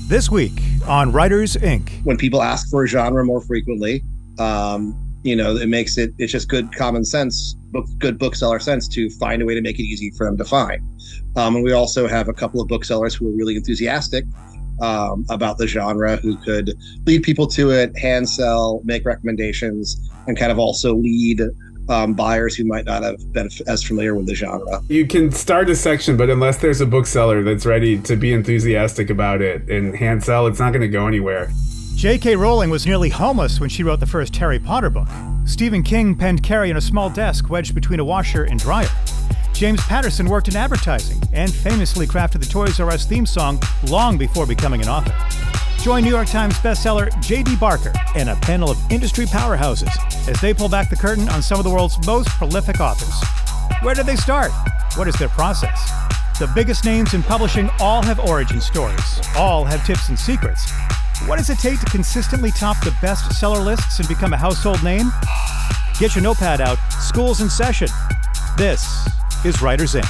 This week on Writers Inc. When people ask for a genre more frequently, it's just good common sense, good bookseller sense to find a way to make it easy for them to find. And we also have a couple of booksellers who are really enthusiastic about the genre, who could lead people to it, hand sell, make recommendations, and kind of also lead buyers who might not have been as familiar with the genre. You can start a section, but unless there's a bookseller that's ready to be enthusiastic about it and hand sell, it's not going to go anywhere. J.K. Rowling was nearly homeless when she wrote the first Harry Potter book. Stephen King penned Carrie on a small desk wedged between a washer and dryer. James Patterson worked in advertising and famously crafted the Toys R Us theme song long before becoming an author. Join New York Times bestseller J.D. Barker and a panel of industry powerhouses as they pull back the curtain on some of the world's most prolific authors. Where did they start? What is their process? The biggest names in publishing all have origin stories, all have tips and secrets. What does it take to consistently top the bestseller lists and become a household name? Get your notepad out. School's in session. This is Writers Inc.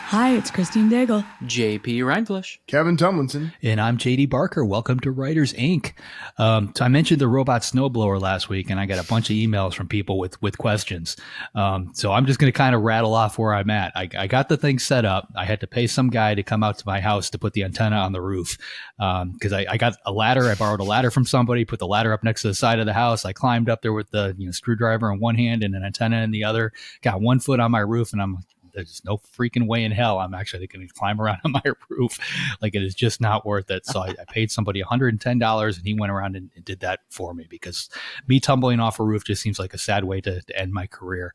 Hi, it's Christine Daigle. JP Reinflush. Kevin Tumlinson. And I'm JD Barker. Welcome to Writers Inc. So I mentioned the robot snowblower last week, and I got a bunch of emails from people with questions. So I'm just going to kind of rattle off where I'm at. I got the thing set up. I had to pay some guy to come out to my house to put the antenna on the roof because I got a ladder. I borrowed a ladder from somebody, put the ladder up next to the side of the house. I climbed up there with the screwdriver in one hand and an antenna in the other. Got 1 foot on my roof, and there's no freaking way in hell I'm actually going to climb around on my roof. Like, it is just not worth it. So I paid somebody $110 and he went around and did that for me, because me tumbling off a roof just seems like a sad way to end my career.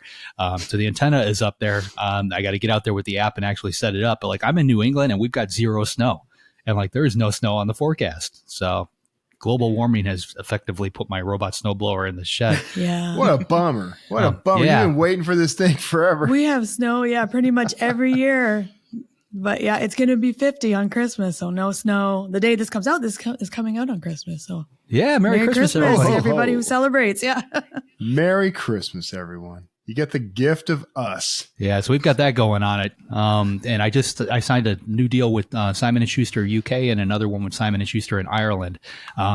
So the antenna is up there. I got to get out there with the app and actually set it up. But I'm in New England and we've got 0 snow, and there is no snow on the forecast. So global warming has effectively put my robot snowblower in the shed. Yeah. What a bummer. What a bummer. Yeah. You've been waiting for this thing forever. We have snow, pretty much every year. But it's going to be 50 on Christmas, so no snow. The day this comes out, this is coming out on Christmas. So yeah, Merry Christmas everybody. Everybody who celebrates. Yeah. Merry Christmas, everyone. You get the gift of us. Yeah, so we've got that going on it. And I signed a new deal with Simon & Schuster UK and another one with Simon & Schuster in Ireland.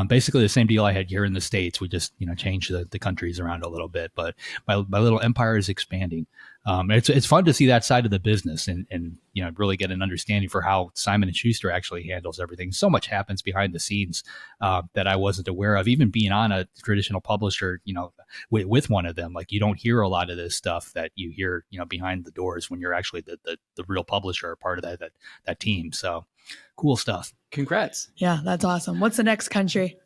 Basically the same deal I had here in the States. We just, changed the countries around a little bit, but my little empire is expanding. It's fun to see that side of the business and really get an understanding for how Simon & Schuster actually handles everything. So much happens behind the scenes that I wasn't aware of, even being on a traditional publisher, with one of them. Like, you don't hear a lot of this stuff that you hear, behind the doors when you're actually the real publisher or part of that team. So cool stuff. Congrats. Yeah, that's awesome. What's the next country?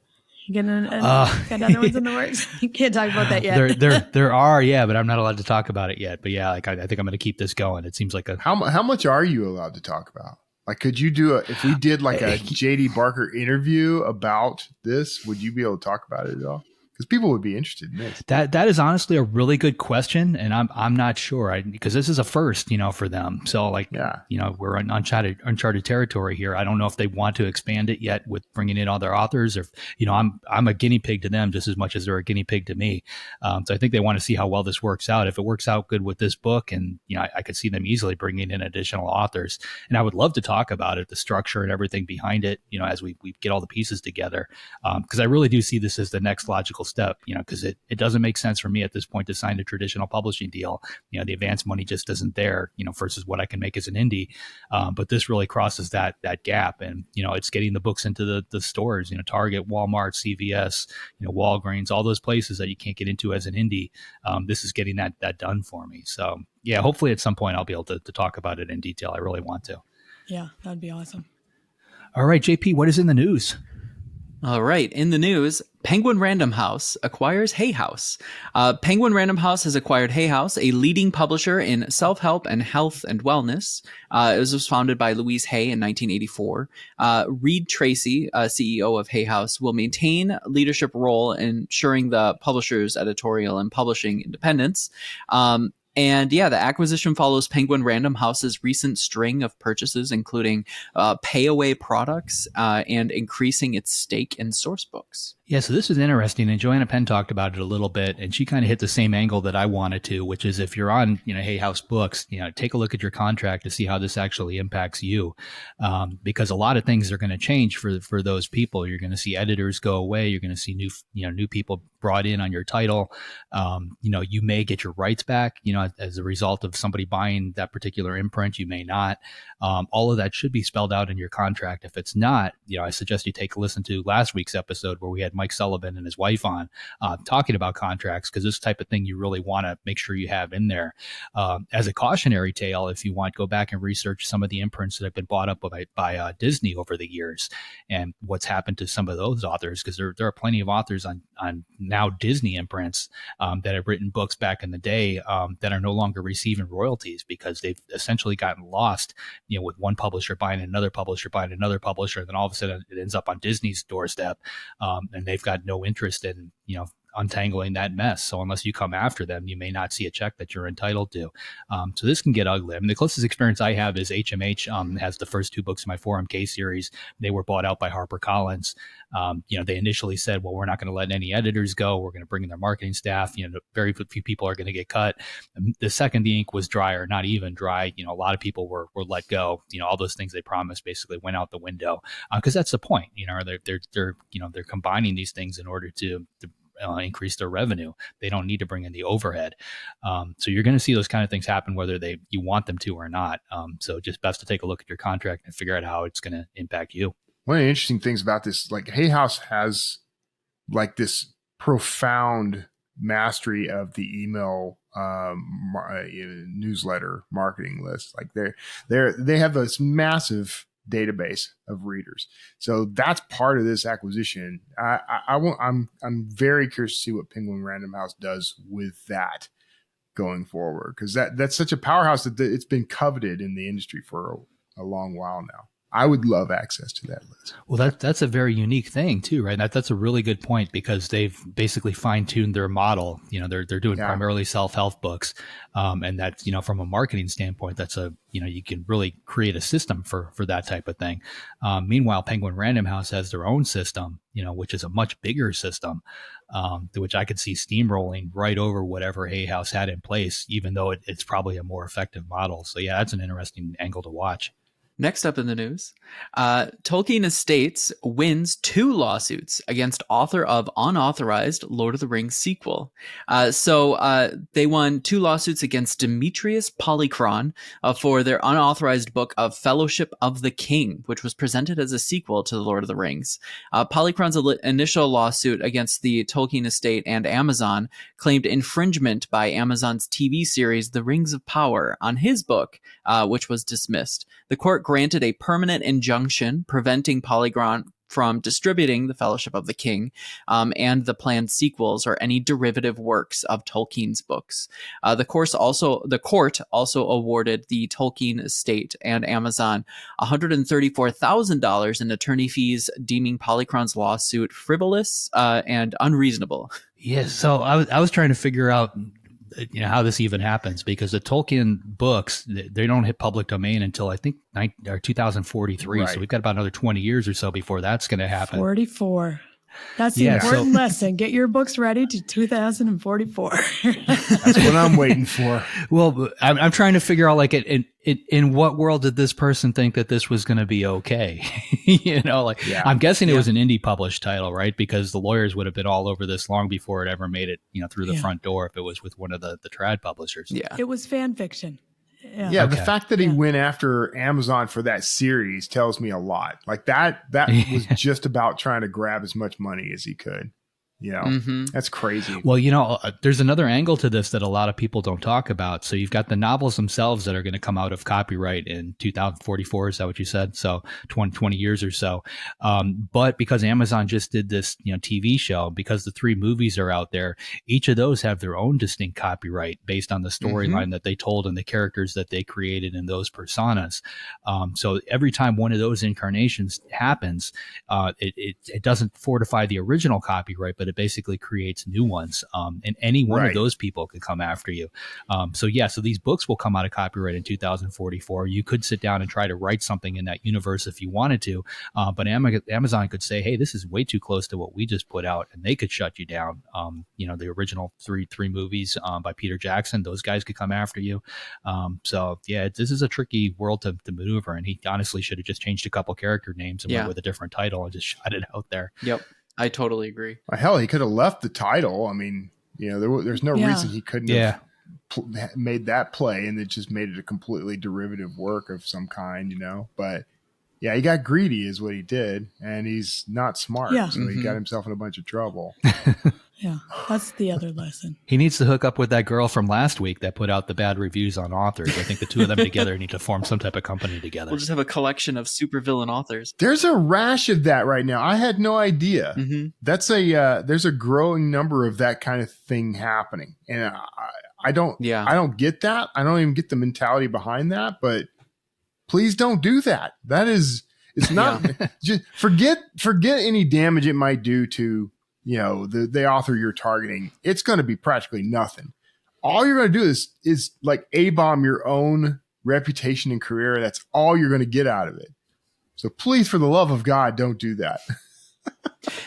You got other ones in the works? You can't talk about that yet. There are, but I'm not allowed to talk about it yet. But I think I'm going to keep this going. It seems like How much are you allowed to talk about? Like, could you do if we did a JD Barker interview about this, would you be able to talk about it at all? Because people would be interested in this. That is honestly a really good question, and I'm not sure, because this is a first, for them. So we're on uncharted territory here. I don't know if they want to expand it yet with bringing in other authors, or I'm a guinea pig to them just as much as they're a guinea pig to me. So I think they want to see how well this works out. If it works out good with this book, and I could see them easily bringing in additional authors, and I would love to talk about it, the structure and everything behind it, as we get all the pieces together, because I really do see this as the next logical step, because it doesn't make sense for me at this point to sign a traditional publishing deal. The advance money just isn't there, versus what I can make as an indie. But this really crosses that gap, and it's getting the books into the stores, Target, Walmart, CVS, Walgreens, all those places that you can't get into as an indie. This is getting that done for me. So hopefully at some point I'll be able to talk about it in detail. I really want to. Yeah, that'd be awesome. All right, JP, what is in the news? All right. In the news, Penguin Random House acquires Hay House. Penguin Random House has acquired Hay House, a leading publisher in self-help and health and wellness. It was founded by Louise Hay in 1984. Reed Tracy, CEO of Hay House, will maintain leadership role in ensuring the publisher's editorial and publishing independence. And the acquisition follows Penguin Random House's recent string of purchases, including pay-away products and increasing its stake in source books. Yeah, so this is interesting, and Joanna Penn talked about it a little bit, and she kind of hit the same angle that I wanted to, which is if you're on, Hay House Books, take a look at your contract to see how this actually impacts you, because a lot of things are going to change for those people. You're going to see editors go away. You're going to see new people brought in on your title. You may get your rights back, as a result of somebody buying that particular imprint. You may not. All of that should be spelled out in your contract. If it's not, I suggest you take a listen to last week's episode where we had Mike Sullivan and his wife on talking about contracts, because this type of thing you really want to make sure you have in there. As a cautionary tale, if you want, go back and research some of the imprints that have been bought up by Disney over the years and what's happened to some of those authors, because there are plenty of authors on now Disney imprints that have written books back in the day that are no longer receiving royalties because they've essentially gotten lost, with one publisher buying another publisher, and then all of a sudden it ends up on Disney's doorstep. And they've got no interest in, untangling that mess. So unless you come after them, you may not see a check that you're entitled to. So this can get ugly. I mean, the closest experience I have is HMH has the first two books in my 4MK series. They were bought out by HarperCollins. They initially said, well, we're not going to let any editors go. We're going to bring in their marketing staff. Very few people are going to get cut. The second the ink was dry, or not even dry, a lot of people were let go. All those things they promised basically went out the window, because that's the point. They're combining these things in order to increase their revenue. They don't need to bring in the overhead. So you're going to see those kind of things happen whether you want them to or not. So just best to take a look at your contract and figure out how it's going to impact you. One of the interesting things about this, like Hay House has like this profound mastery of the email newsletter marketing list. Like they have this massive database of readers. So that's part of this acquisition. I'm very curious to see what Penguin Random House does with that going forward, because that's such a powerhouse that it's been coveted in the industry for a long while now. I would love access to that list. Well, that's a very unique thing too, right? That's a really good point, because they've basically fine-tuned their model. They're doing primarily self-help books, and that's from a marketing standpoint, that's you can really create a system for that type of thing. Meanwhile, Penguin Random House has their own system, which is a much bigger system, which I could see steamrolling right over whatever Hay House had in place, even though it's probably a more effective model. So yeah, that's an interesting angle to watch. Next up in the news, Tolkien Estates wins 2 lawsuits against author of unauthorized Lord of the Rings sequel. So they won 2 lawsuits against Demetrius Polychron for their unauthorized book of Fellowship of the King, which was presented as a sequel to The Lord of the Rings. Polychron's initial lawsuit against the Tolkien Estate and Amazon claimed infringement by Amazon's TV series The Rings of Power on his book, which was dismissed. The court granted a permanent injunction preventing Polychron from distributing The Fellowship of the King and the planned sequels or any derivative works of Tolkien's books. The court also awarded the Tolkien estate and Amazon $134,000 in attorney fees, deeming Polychron's lawsuit frivolous and unreasonable. Yes, so I was trying to figure out how this even happens, because the Tolkien books, they don't hit public domain until I think 2043. Right. So we've got about another 20 years or so before that's going to happen. 44. That's the important lesson. Get your books ready to 2044. That's what I'm waiting for. Well, I'm trying to figure out, like, in what world did this person think that this was going to be okay? I'm guessing it was an indie published title, right? Because the lawyers would have been all over this long before it ever made it, through the front door, if it was with one of the trad publishers. Yeah, it was fan fiction. Yeah, okay. The fact that he went after Amazon for that series tells me a lot. Like that was just about trying to grab as much money as he could. That's crazy. Well, there's another angle to this that a lot of people don't talk about. So you've got the novels themselves that are going to come out of copyright in 2044. Is that what you said? So 20 years or so. But because Amazon just did this, TV show, because the 3 movies are out there, each of those have their own distinct copyright based on the storyline that they told and the characters that they created in those personas. So every time one of those incarnations happens, it doesn't fortify the original copyright, but it it basically creates new ones. And any one of those people could come after you. So these books will come out of copyright in 2044. You could sit down and try to write something in that universe if you wanted to, but Amazon could say, hey, this is way too close to what we just put out, and they could shut you down. The original three movies by Peter Jackson, those guys could come after you. This is a tricky world to maneuver, and he honestly should have just changed a couple character names and went with a different title and just shot it out there. Yep, I totally agree. Well, hell, he could have left the title. I mean, there's no reason he couldn't have made that play, and it just made it a completely derivative work of some kind, But yeah, he got greedy is what he did, and he's not smart. Yeah. So he got himself in a bunch of trouble. Yeah, that's the other lesson. He needs to hook up with that girl from last week that put out the bad reviews on authors. I think the two of them together need to form some type of company together. We'll just have a collection of supervillain authors. There's a rash of that right now. I had no idea. Mm-hmm. That's there's a growing number of that kind of thing happening, and I don't get that. I don't even get the mentality behind that. But please don't do that. It's not just forget any damage it might do to the author you're targeting. It's going to be practically nothing. All you're going to do is like A-bomb your own reputation and career. That's all you're going to get out of it. So please, for the love of God, don't do that.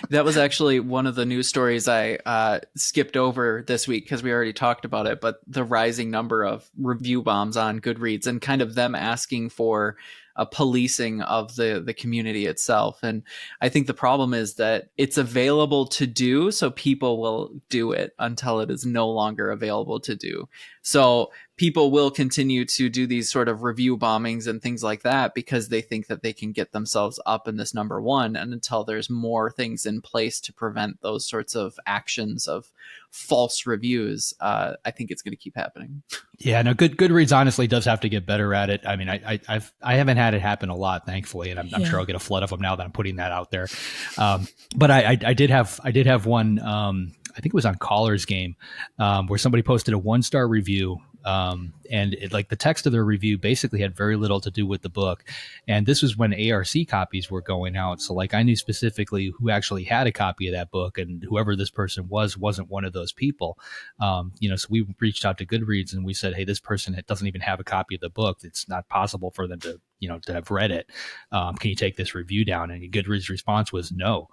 That was actually one of the news stories I skipped over this week because we already talked about it, but the rising number of review bombs on Goodreads and kind of them asking for a policing of the community itself. And I think the problem is that it's available to do, so people will do it until it is no longer available to do. So people will continue to do these sort of review bombings and things like that because they think that they can get themselves up in this number one. And until there's more things in place to prevent those sorts of actions of false reviews, I think it's going to keep happening. Yeah, no, Goodreads honestly does have to get better at it. I mean, I haven't had it happen a lot, thankfully, and I'm sure I'll get a flood of them now that I'm putting that out there. But I did have one. I think it was on Caller's Game, where somebody posted a 1-star review. And the text of their review basically had very little to do with the book. And this was when ARC copies were going out. So I knew specifically who actually had a copy of that book, and whoever this person wasn't one of those people. So we reached out to Goodreads and we said, hey, this person doesn't even have a copy of the book. It's not possible for them to have read it. Can you take this review down? And Goodreads' response was no.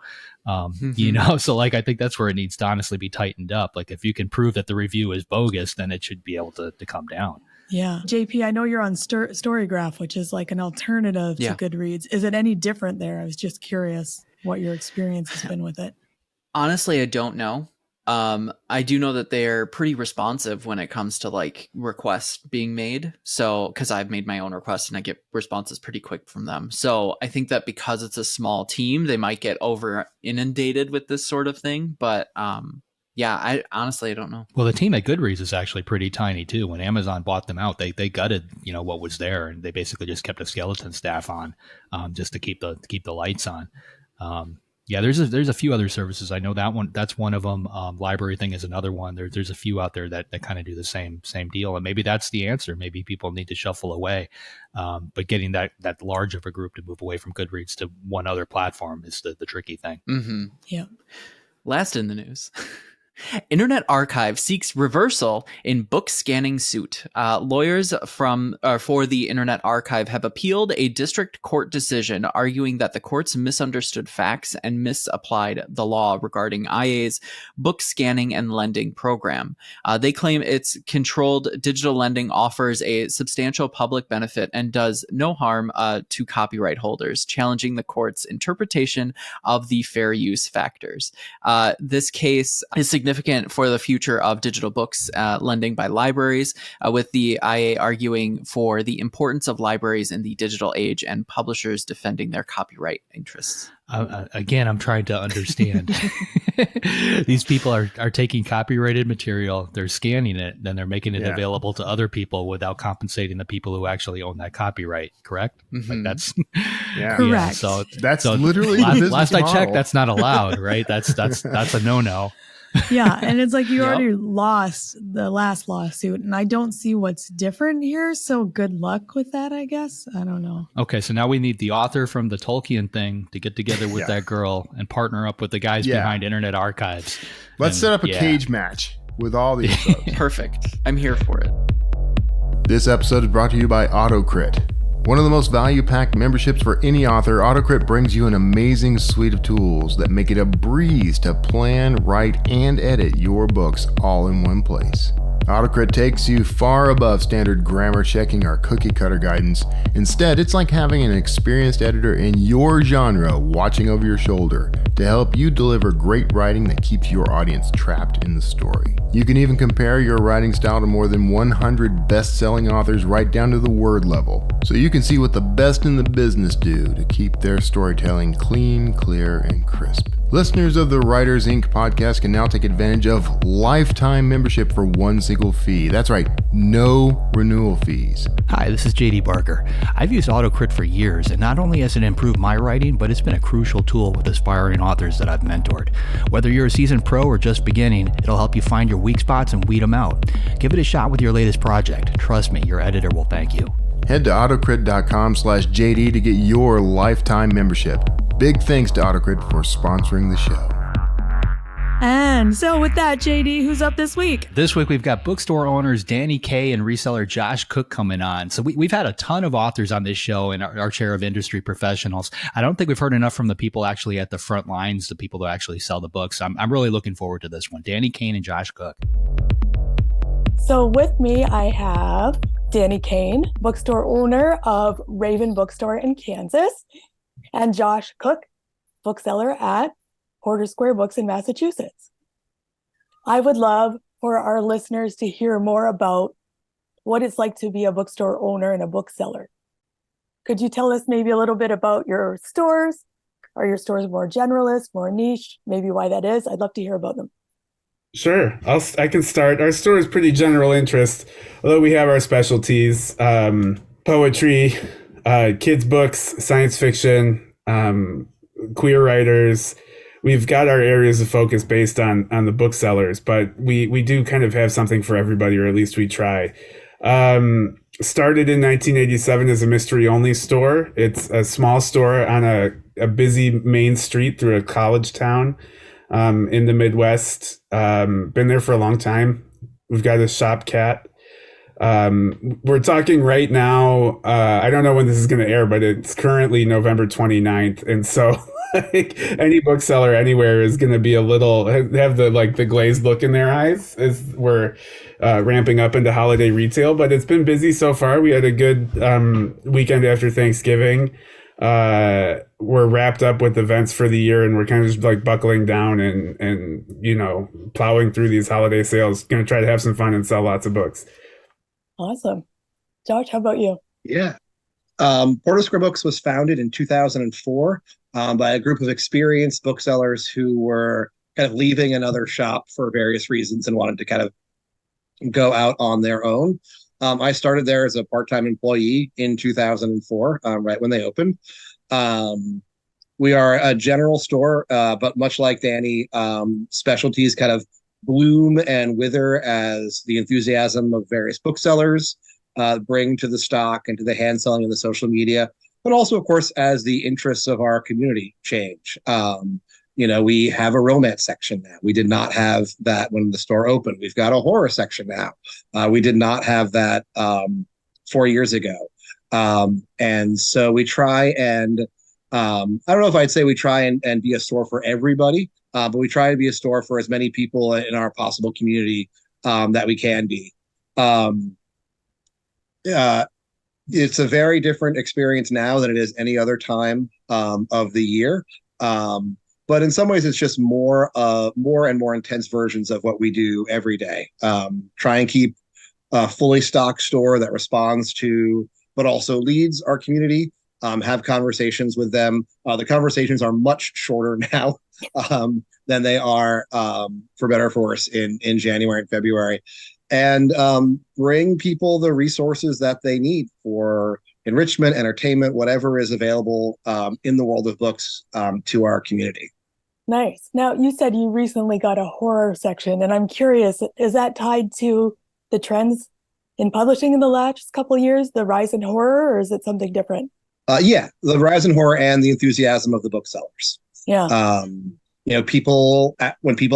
So I think that's where it needs to honestly be tightened up. Like if you can prove that the review is bogus, then it should be able to come down. Yeah. JP, I know you're on Storygraph, which is like an alternative to Goodreads. Is it any different there? I was just curious what your experience has been with it. Honestly, I don't know. I do know that they're pretty responsive when it comes to requests being made. So, because I've made my own requests and I get responses pretty quick from them. So I think that because it's a small team, they might get over inundated with this sort of thing. But I honestly don't know. Well, the team at Goodreads is actually pretty tiny too. When Amazon bought them out, they gutted what was there, and they basically just kept a skeleton staff on, just to keep the lights on. There's a few other services. I know that's one of them. Library Thing is another one. There's a few out there that kind of do the same deal, and maybe that's the answer. Maybe people need to shuffle away, but getting that large of a group to move away from Goodreads to one other platform is the tricky thing. Mm-hmm. Yeah. Last in the news. Internet Archive seeks reversal in book scanning suit. Lawyers for the Internet Archive have appealed a district court decision arguing that the courts misunderstood facts and misapplied the law regarding IA's book scanning and lending program. They claim its controlled digital lending offers a substantial public benefit and does no harm to copyright holders, challenging the court's interpretation of the fair use factors. This case is significant for the future of digital books lending by libraries, with the IA arguing for the importance of libraries in the digital age and publishers defending their copyright interests. Again, I'm trying to understand. These people are taking copyrighted material, they're scanning it, then they're making it available to other people without compensating the people who actually own that copyright, correct? Mm-hmm. That's correct. So that's literally last I checked, that's not allowed, right? That's a no-no. Yeah, and it's like you Yep. already lost the last lawsuit, and I don't see what's different here. So good luck with that, I guess. I don't know. Okay, so now we need the author from the Tolkien thing to get together with that girl and partner up with the guys behind Internet Archives. Let's set up a cage match with all these folks. Perfect. I'm here for it. This episode is brought to you by AutoCrit. One of the most value-packed memberships for any author, AutoCrit brings you an amazing suite of tools that make it a breeze to plan, write, and edit your books all in one place. AutoCrit takes you far above standard grammar checking or cookie cutter guidance. Instead, it's like having an experienced editor in your genre watching over your shoulder to help you deliver great writing that keeps your audience trapped in the story. You can even compare your writing style to more than 100 best-selling authors right down to the word level, so you can see what the best in the business do to keep their storytelling clean, clear, and crisp. Listeners of the Writers Inc. podcast can now take advantage of lifetime membership for one single fee. That's right, no renewal fees. Hi, this is JD Barker. I've used AutoCrit for years, and not only has it improved my writing, but it's been a crucial tool with aspiring authors that I've mentored. Whether you're a seasoned pro or just beginning, it'll help you find your weak spots and weed them out. Give it a shot with your latest project. Trust me, your editor will thank you. Head to autocrit.com/JD to get your lifetime membership. Big thanks to AutoCrit for sponsoring the show. And so with that, JD, who's up this week? This week, we've got bookstore owners Danny Kaye and reseller Josh Cook coming on. So we've had a ton of authors on this show and our share of industry professionals. I don't think we've heard enough from the people actually at the front lines, the people that actually sell the books. I'm really looking forward to this one. Danny Kaye and Josh Cook. So with me, I have Danny Caine, bookstore owner of Raven Bookstore in Kansas, and Josh Cook, bookseller at Porter Square Books in Massachusetts. I would love for our listeners to hear more about what it's like to be a bookstore owner and a bookseller. Could you tell us maybe a little bit about your stores? Are your stores more generalist, more niche? Maybe why that is? I'd love to hear about them. Sure. I can start. Our store is pretty general interest, although we have our specialties, poetry, kids books, science fiction, queer writers. We've got our areas of focus based on the booksellers, but we do kind of have something for everybody, or at least we try. Started in 1987 as a mystery-only store. It's a small store on a busy main street through a college town in the Midwest. Been there for a long time. We've got a shop cat. We're talking right now. I don't know when this is going to air, but it's currently November 29th. And so like any bookseller anywhere is going to be a little, have the glazed look in their eyes as we're ramping up into holiday retail, but it's been busy so far. We had a good weekend after Thanksgiving. We're wrapped up with events for the year, and we're kind of just like buckling down and plowing through these holiday sales. Going to try to have some fun and sell lots of books. Awesome. Josh, how about you? Yeah. Porter Square Books was founded in 2004 by a group of experienced booksellers who were kind of leaving another shop for various reasons and wanted to kind of go out on their own. I started there as a part-time employee in 2004, right when they opened. We are a general store, but much like Danny, specialties kind of bloom and wither as the enthusiasm of various booksellers bring to the stock and to the hand selling and the social media, but also, of course, as the interests of our community change. We have a romance section now. We did not have that when the store opened. We've got a horror section now. We did not have that 4 years ago. And so we try and, I don't know if I'd say we try and be a store for everybody, but we try to be a store for as many people in our possible community that we can be. It's a very different experience now than it is any other time of the year. But in some ways, it's just more and more intense versions of what we do every day. Try and keep a fully stocked store that responds to, but also leads our community. Have conversations with them. The conversations are much shorter now than they are, for better or for worse, in January and February. And bring people the resources that they need for enrichment, entertainment, whatever is available in the world of books to our community. Nice. Now, you said you recently got a horror section, and I'm curious, is that tied to the trends in publishing in the last couple of years, the rise in horror, or is it something different? Yeah, the rise in horror and the enthusiasm of the booksellers. Yeah. When people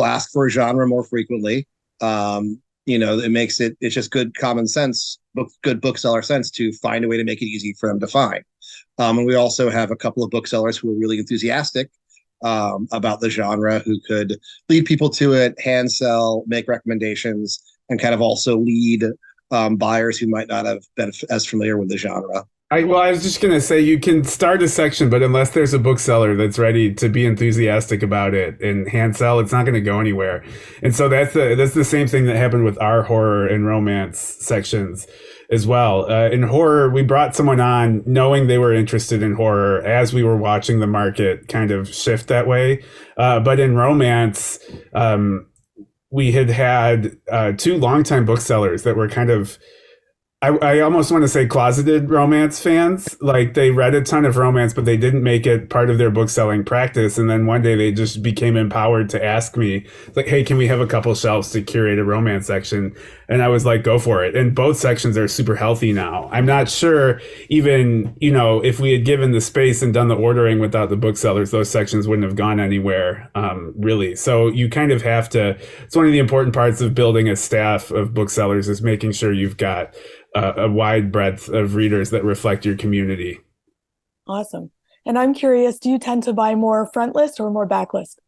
ask for a genre more frequently, it's just good common sense, good bookseller sense to find a way to make it easy for them to find. And we also have a couple of booksellers who are really enthusiastic about the genre, who could lead people to it, hand sell, make recommendations, and kind of also lead buyers who might not have been as familiar with the genre. I was just going to say, you can start a section, but unless there's a bookseller that's ready to be enthusiastic about it and hand sell, it's not going to go anywhere. And so that's the same thing that happened with our horror and romance sections as well. In horror, we brought someone on knowing they were interested in horror as we were watching the market kind of shift that way. But in romance, we had two longtime booksellers that were kind of, I almost want to say, closeted romance fans. Like, they read a ton of romance, but they didn't make it part of their book selling practice. And then one day they just became empowered to ask me, like, hey, can we have a couple shelves to curate a romance section? And I was like, go for it. And both sections are super healthy now. I'm not sure even, if we had given the space and done the ordering without the booksellers, those sections wouldn't have gone anywhere, really. So you kind of have to, it's one of the important parts of building a staff of booksellers, is making sure you've got a wide breadth of readers that reflect your community. Awesome. And I'm curious, do you tend to buy more front list or more backlist?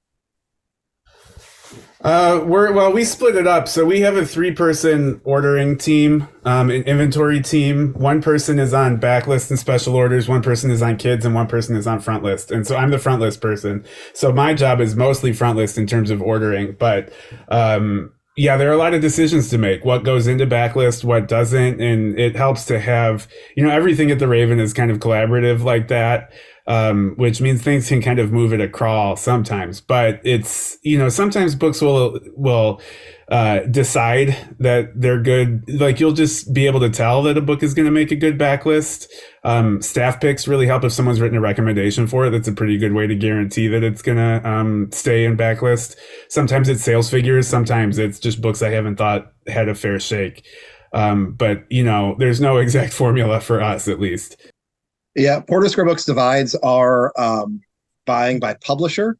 We split it up. So we have a 3-person ordering team, an inventory team. One person is on backlist and special orders. One person is on kids, and one person is on front list. And so I'm the front list person. So my job is mostly front list in terms of ordering, but, yeah, there are a lot of decisions to make. What goes into backlist, what doesn't, and it helps to have, everything at the Raven is kind of collaborative like that, which means things can kind of move at a crawl sometimes. But it's, sometimes books will decide that they're good. Like, you'll just be able to tell that a book is going to make a good backlist. Staff picks really help. If someone's written a recommendation for it, that's a pretty good way to guarantee that it's going to stay in backlist. Sometimes it's sales figures. Sometimes it's just books I haven't thought had a fair shake. But, there's no exact formula for us, at least. Yeah, Porter Square Books divides our buying by publisher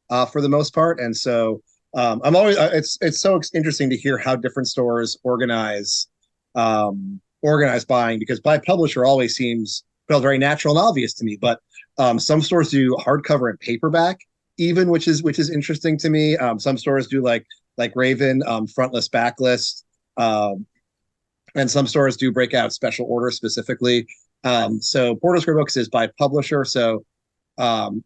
for the most part. And so I'm always it's so interesting to hear how different stores organize buying, because by publisher always felt very natural and obvious to me. But some stores do hardcover and paperback, even, which is interesting to me. Some stores do like Raven, frontlist, backlist, and some stores do break out special orders specifically. So Porter Square Books is by publisher. So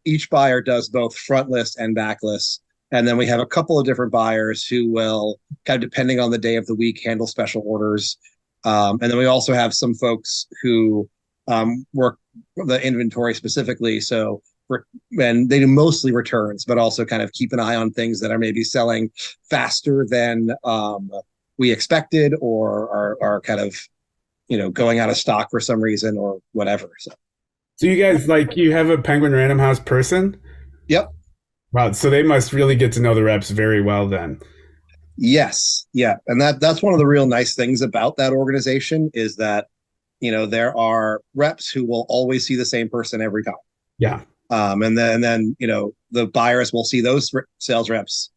each buyer does both frontlist and backlist. And then we have a couple of different buyers who will, kind of depending on the day of the week, handle special orders. And then we also have some folks who work the inventory specifically. So and they do mostly returns, but also kind of keep an eye on things that are maybe selling faster than we expected, or are kind of, going out of stock for some reason or whatever. So you guys, you have a Penguin Random House person? Yep. Wow. So they must really get to know the reps very well then. Yes. Yeah. And that's one of the real nice things about that organization, is that, there are reps who will always see the same person every time. Yeah. And then, the buyers will see those sales reps,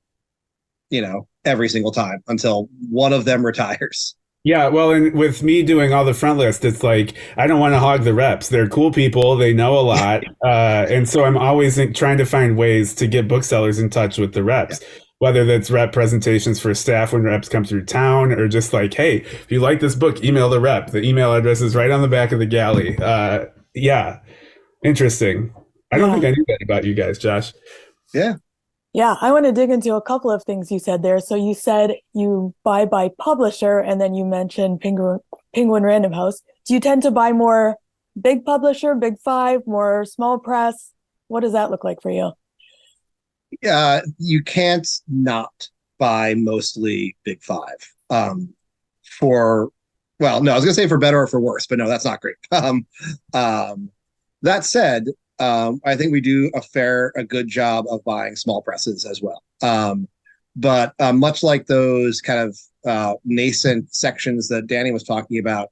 every single time until one of them retires. Yeah, well, and with me doing all the front list, it's like, I don't want to hog the reps. They're cool people. They know a lot. And so I'm always trying to find ways to get booksellers in touch with the reps, whether that's rep presentations for staff when reps come through town, or just like, hey, if you like this book, email the rep. The email address is right on the back of the galley. Yeah, interesting. I don't think I knew that about you guys, Josh. Yeah. Yeah, I want to dig into a couple of things you said there. So you said you buy by publisher, and then you mentioned Penguin Random House. Do you tend to buy more big publisher, big five, more small press? What does that look like for you? You can't not buy mostly big five. I was going to say for better or for worse, but no, that's not great. That said, I think we do a good job of buying small presses as well. But much like those kind of nascent sections that Danny was talking about,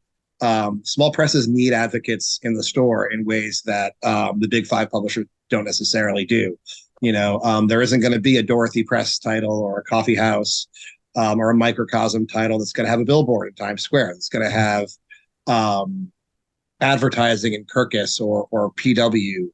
small presses need advocates in the store in ways that the big five publishers don't necessarily do. There isn't going to be a Dorothy Press title or a Coffee House or a Microcosm title that's going to have a billboard in Times Square. It's going to have advertising in Kirkus or PW.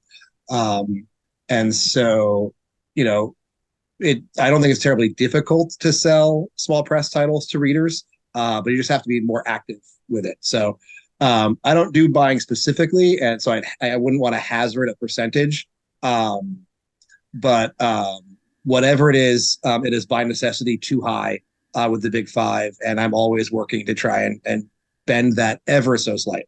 And so, I don't think it's terribly difficult to sell small press titles to readers, but you just have to be more active with it. So I don't do buying specifically, and so I wouldn't want to hazard a percentage. But whatever it is by necessity too high with the big five, and I'm always working to try and bend that ever so slightly.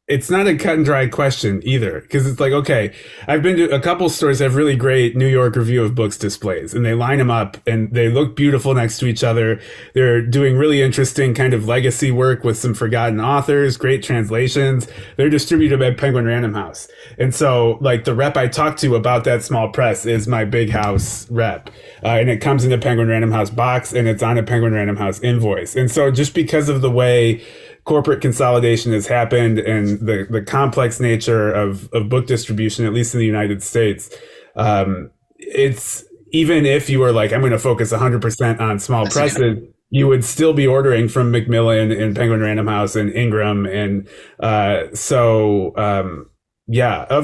It's not a cut and dry question either, because it's like, okay, I've been to a couple stores that have really great New York Review of Books displays, and they line them up and they look beautiful next to each other. They're doing really interesting kind of legacy work with some forgotten authors, great translations. They're distributed by Penguin Random House. And so like the rep I talked to about that small press is my big house rep. And it comes in a Penguin Random House box and it's on a Penguin Random House invoice. And so just because of the way corporate consolidation has happened and the complex nature of book distribution, at least in the United States, it's even if you were like, I'm going to focus 100% on small presses, you would still be ordering from Macmillan and Penguin Random House and Ingram. And of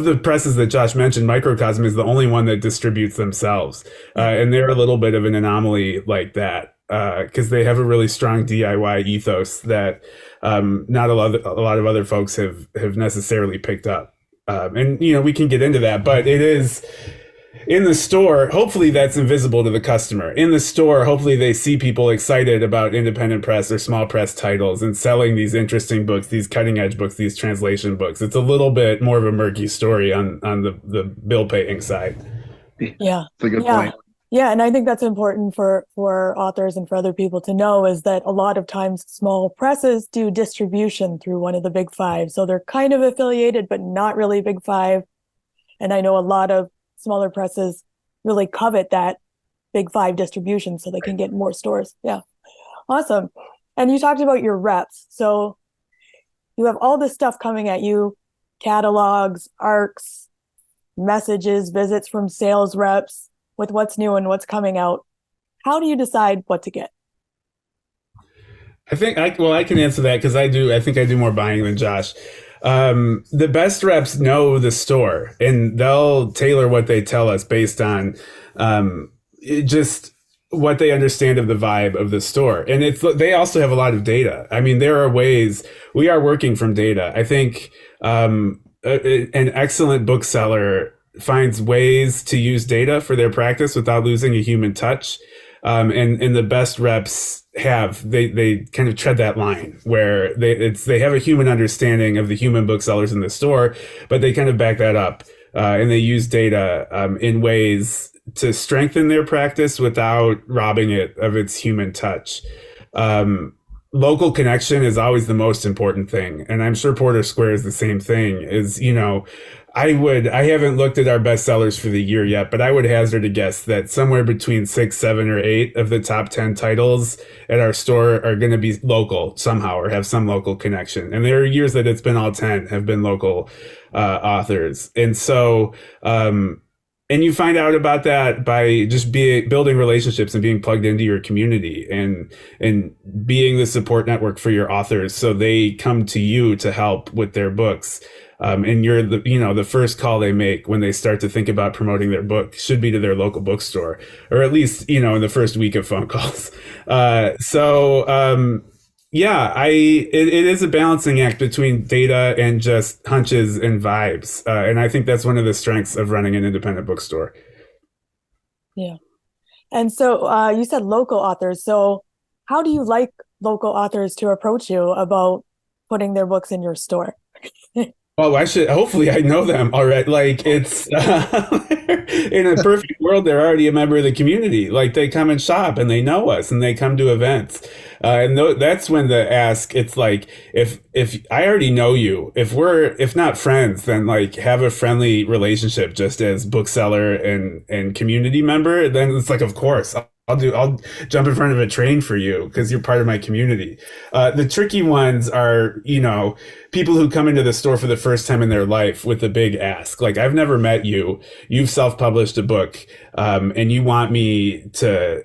the presses that Josh mentioned, Microcosm is the only one that distributes themselves. And they're a little bit of an anomaly like that because they have a really strong DIY ethos that not a lot of other folks have necessarily picked up. And, we can get into that, but it is in the store. Hopefully that's invisible to the customer. In the store, hopefully they see people excited about independent press or small press titles and selling these interesting books, these cutting edge books, these translation books. It's a little bit more of a murky story on the bill paying side. Yeah. That's a good point. Yeah, and I think that's important for authors and for other people to know is that a lot of times small presses do distribution through one of the big five. So they're kind of affiliated, but not really big five. And I know a lot of smaller presses really covet that big five distribution so they can get more stores. Yeah, awesome. And you talked about your reps. So you have all this stuff coming at you, catalogs, ARCs, messages, visits from sales reps, with what's new and what's coming out. How do you decide what to get? I think I can answer that because I think I do more buying than Josh. The best reps know the store and they'll tailor what they tell us based on just what they understand of the vibe of the store. And they also have a lot of data. I mean, there are ways we are working from data. I think an excellent bookseller finds ways to use data for their practice without losing a human touch. And the best reps they kind of tread that line where they have a human understanding of the human booksellers in the store, but they kind of back that up. And they use data in ways to strengthen their practice without robbing it of its human touch. Local connection is always the most important thing. And I'm sure Porter Square is the same thing. I haven't looked at our bestsellers for the year yet, but I would hazard a guess that somewhere between 6, 7, or 8 of the top 10 titles at our store are going to be local somehow or have some local connection. And there are years that it's been all 10 have been local authors. And so, and you find out about that by just building relationships and being plugged into your community and being the support network for your authors. So they come to you to help with their books. And you're the first call they make when they start to think about promoting their book should be to their local bookstore, or at least, in the first week of phone calls. It is a balancing act between data and just hunches and vibes. And I think that's one of the strengths of running an independent bookstore. Yeah. And so you said local authors. So how do you like local authors to approach you about putting their books in your store? Oh, hopefully I know them already. Like it's, In a perfect world, they're already a member of the community. Like they come and shop and they know us and they come to events. That's when the ask, it's like, if I already know you, if not friends, then like have a friendly relationship just as bookseller and community member, then it's like, of course, I'll jump in front of a train for you because you're part of my community. The tricky ones are, people who come into the store for the first time in their life with a big ask. Like, I've never met you. You've self-published a book, and you want me to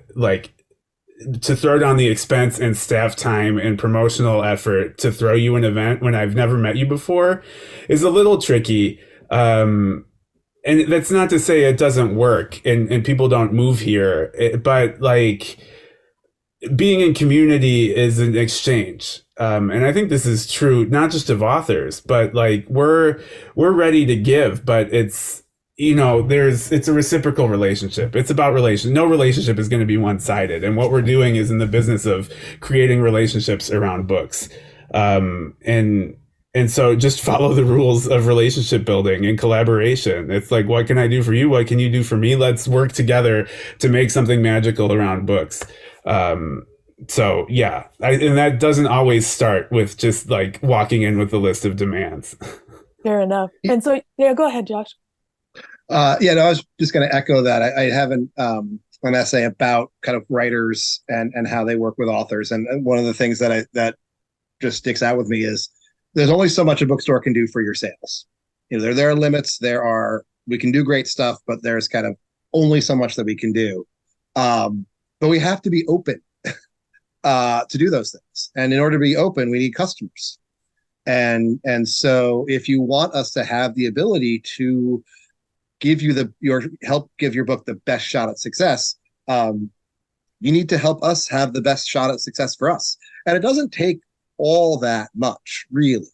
throw down the expense and staff time and promotional effort to throw you an event when I've never met you before is a little tricky. And that's not to say it doesn't work and people don't move here, but like being in community is an exchange. And I think this is true, not just of authors, but like we're ready to give, but it's a reciprocal relationship. It's about relation. No relationship is going to be one-sided. And what we're doing is in the business of creating relationships around books. And so just follow the rules of relationship building and collaboration. It's like, what can I do for you? What can you do for me? Let's work together to make something magical around books. So yeah, and that doesn't always start with just like walking in with a list of demands. Fair enough. And so, yeah, go ahead, Josh. I was just going to echo that. I have an essay about kind of writers and how they work with authors. And one of the things that just sticks out with me is there's only so much a bookstore can do for your sales. There are limits. We can do great stuff, but there's kind of only so much that we can do. But we have to be open to do those things. And in order to be open, we need customers. And so if you want us to have the ability to give you help give your book the best shot at success, you need to help us have the best shot at success for us. And it doesn't take all that much, really.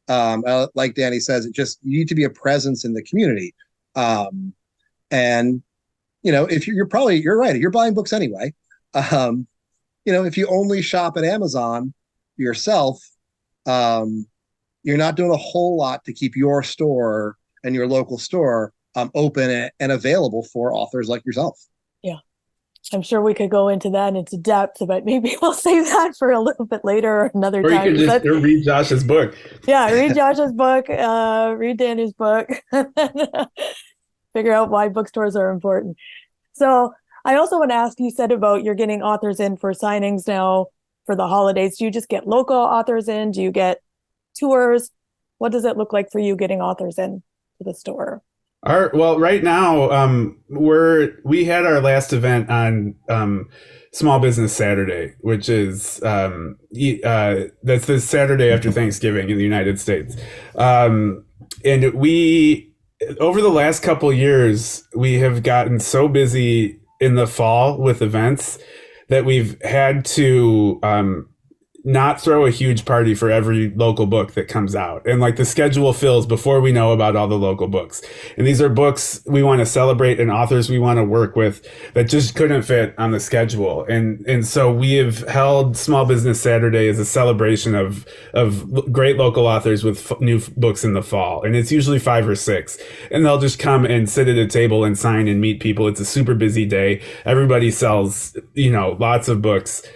Like Danny says, you need to be a presence in the community. And if you're right, you're buying books anyway. If you only shop at Amazon yourself, you're not doing a whole lot to keep your store and your local store open and available for authors like yourself. Yeah. I'm sure we could go into that into depth, but maybe we'll save that for a little bit later or another time. Or you could just read Josh's book. Yeah, read Josh's book, read Danny's book, figure out why bookstores are important. So I also want to ask, you said about you're getting authors in for signings now for the holidays. Do you just get local authors in? Do you get tours? What does it look like for you getting authors in to the store? Right now, we had our last event on Small Business Saturday, which is that's the Saturday after Thanksgiving in the United States. And we, over the last couple years, we have gotten so busy in the fall with events that we've had to not throw a huge party for every local book that comes out. And like the schedule fills before we know about all the local books. And these are books we want to celebrate and authors we want to work with that just couldn't fit on the schedule. And so we have held Small Business Saturday as a celebration of great local authors with new books in the fall. And it's usually 5 or 6. And they'll just come and sit at a table and sign and meet people. It's a super busy day. Everybody sells, lots of books.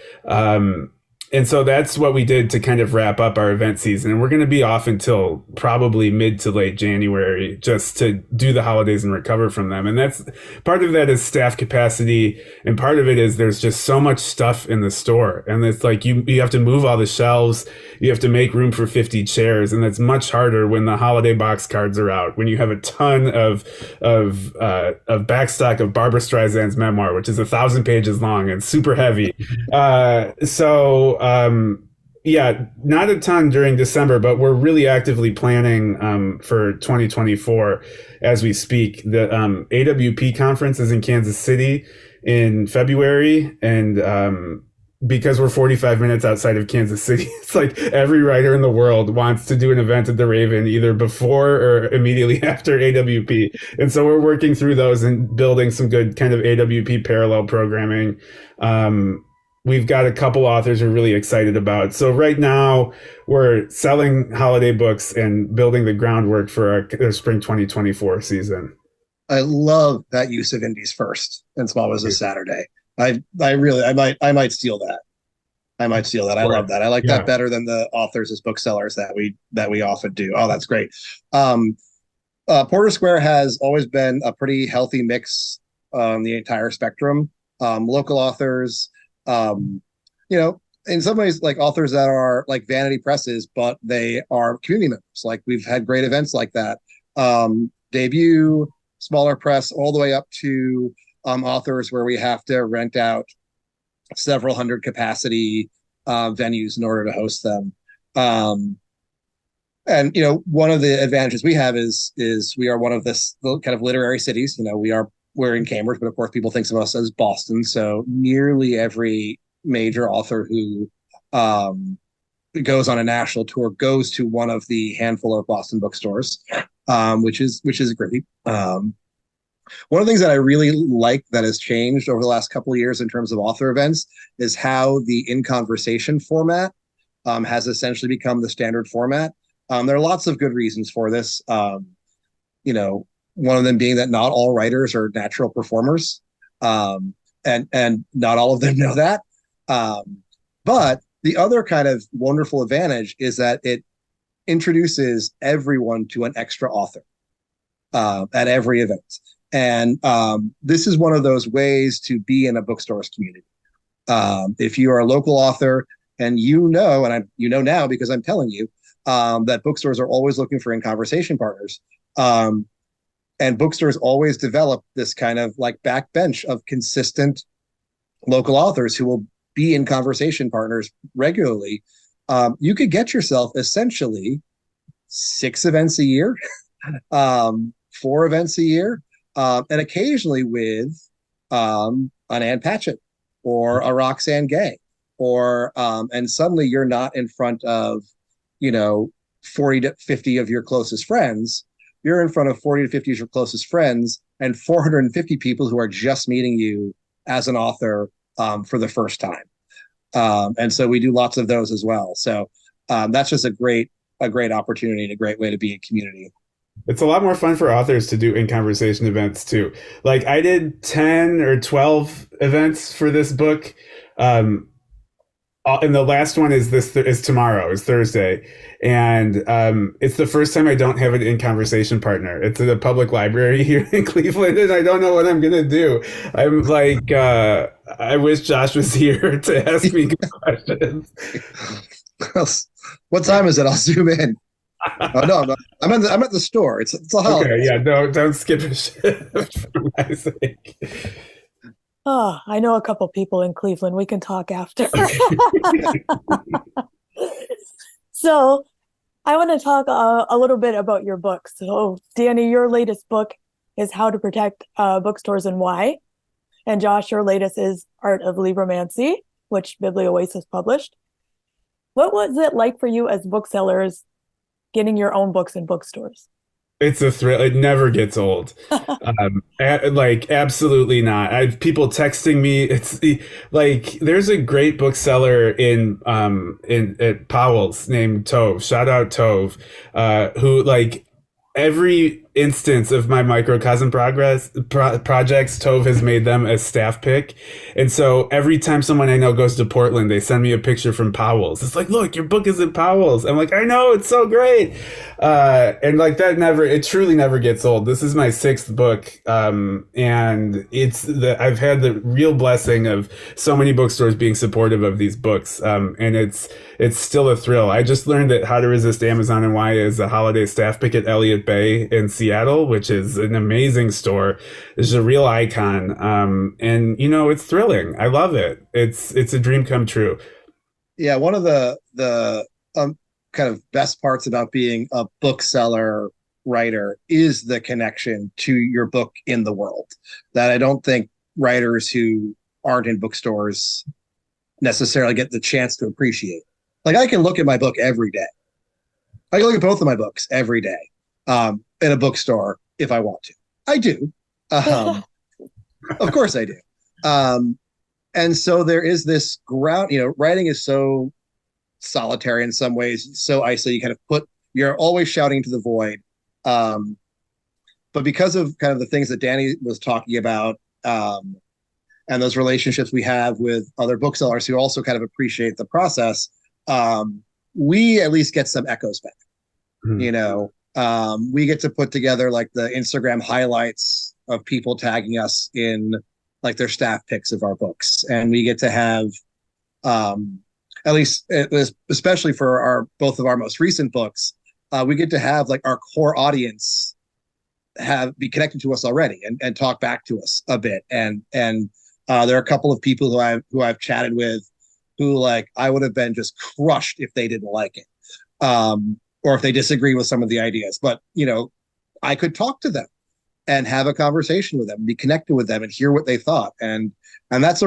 And so that's what we did to kind of wrap up our event season. And we're going to be off until probably mid to late January just to do the holidays and recover from them. And that's part of that is staff capacity. And part of it is there's just so much stuff in the store. And it's like you have to move all the shelves. You have to make room for 50 chairs. And that's much harder when the holiday box cards are out, when you have a ton of backstock of Barbara Streisand's memoir, which is 1,000 pages long and super heavy. Not a ton during December, but we're really actively planning for 2024 as we speak. The AWP conference is in Kansas City in February, and because we're 45 minutes outside of Kansas City, it's like every writer in the world wants to do an event at the Raven either before or immediately after AWP. And so we're working through those and building some good kind of AWP parallel programming. We've got a couple authors we're really excited about. So right now we're selling holiday books and building the groundwork for our spring 2024 season. I love that use of indies first and small business Saturday. I might steal that. I might steal that. I love that. I like that better than the authors as booksellers that we often do. Oh, that's great. Porter Square has always been a pretty healthy mix on the entire spectrum. Local authors, in some ways like authors that are like vanity presses, but they are community members. Like we've had great events like that. Debut, smaller press, all the way up to authors where we have to rent out several hundred capacity venues in order to host them. And one of the advantages we have is we are one of this kind of literary cities. We're in Cambridge, but of course people think of us as Boston. So nearly every major author who goes on a national tour goes to one of the handful of Boston bookstores, which is great. One of the things that I really like that has changed over the last couple of years in terms of author events is how the In Conversation format has essentially become the standard format. There are lots of good reasons for this. One of them being that not all writers are natural performers, and not all of them know that. But the other kind of wonderful advantage is that it introduces everyone to an extra author at every event. And this is one of those ways to be in a bookstore's community. If you are a local author and and you know now because I'm telling you that bookstores are always looking for in-conversation partners. And bookstores always develop this kind of like backbench of consistent local authors who will be in conversation partners regularly. You could get yourself essentially 6 events a year, 4 events a year, and occasionally with an Ann Patchett or a Roxane Gay, and suddenly you're not in front of 40 to 50 of your closest friends. You're in front of 40 to 50 of your closest friends and 450 people who are just meeting you as an author for the first time. And so we do lots of those as well. So that's just a great opportunity and a great way to be in community. It's a lot more fun for authors to do in-conversation events too. Like I did 10 or 12 events for this book. And the last one is tomorrow, is Thursday. And it's the first time I don't have an in-conversation partner. It's at a public library here in Cleveland, and I don't know what I'm going to do. I'm like, I wish Josh was here to ask me good questions. What time is it? I'll zoom in. Oh, no, I'm at the store. It's a holiday. Okay, yeah, no, don't skip a shift for my sake. Oh, I know a couple people in Cleveland. We can talk after. So I want to talk a little bit about your book. So Danny, your latest book is How to Protect Bookstores and Why. And Josh, your latest is Art of Libromancy, which Biblioasis published. What was it like for you as booksellers getting your own books in bookstores? It's a thrill. It never gets old. Absolutely not. I have people texting me. It's like there's a great bookseller in at Powell's named Tove. Shout out Tove, who like every instance of my microcosm projects, Tove has made them a staff pick. And so every time someone I know goes to Portland, they send me a picture from Powell's. It's like, look, your book is at Powell's. I'm like, I know, it's so great. And like it truly never gets old. This is my 6th book. And I've had the real blessing of so many bookstores being supportive of these books. And it's still a thrill. I just learned that How to Resist Amazon and Why is a holiday staff pick at Elliott Bay in Seattle, which is an amazing store. It's a real icon. And it's thrilling. I love it. It's a dream come true. Yeah. One of the kind of best parts about being a bookseller writer is the connection to your book in the world that I don't think writers who aren't in bookstores necessarily get the chance to appreciate. Like I can look at my book every day. I can look at both of my books every day in a bookstore if I want to. I do. Of course I do. And so there is this ground, writing is so solitary in some ways, so isolated. You kind of you're always shouting to the void. but because of kind of the things that Danny was talking about, and those relationships we have with other booksellers who also kind of appreciate the process, we at least get some echoes back. We get to put together like the Instagram highlights of people tagging us in like their staff picks of our books, and we get to have at least especially for both of our most recent books, we get to have like our core audience be connected to us already and talk back to us a bit, and there are a couple of people who I've chatted with who like I would have been just crushed if they didn't like it, or if they disagree with some of the ideas, but I could talk to them and have a conversation with them, be connected with them, and hear what they thought, and that's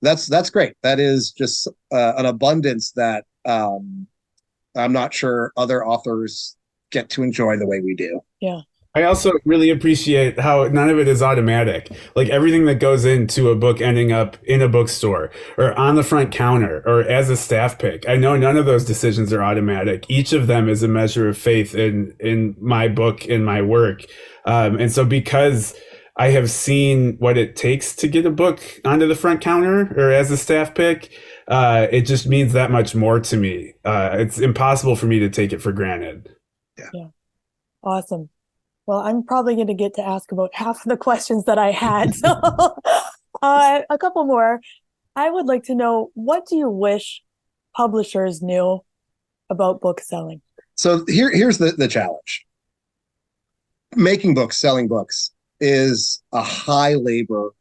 that's great. That is just an abundance that I'm not sure other authors get to enjoy the way we do. Yeah. I also really appreciate how none of it is automatic. Like everything that goes into a book ending up in a bookstore or on the front counter or as a staff pick. I know none of those decisions are automatic. Each of them is a measure of faith in my book, in my work. And so because I have seen what it takes to get a book onto the front counter or as a staff pick, it just means that much more to me. It's impossible for me to take it for granted. Yeah. Awesome. Well, I'm probably going to get to ask about half of the questions that I had. So a couple more. I would like to know, what do you wish publishers knew about book selling? So here's the challenge. Making books, selling books is a high labor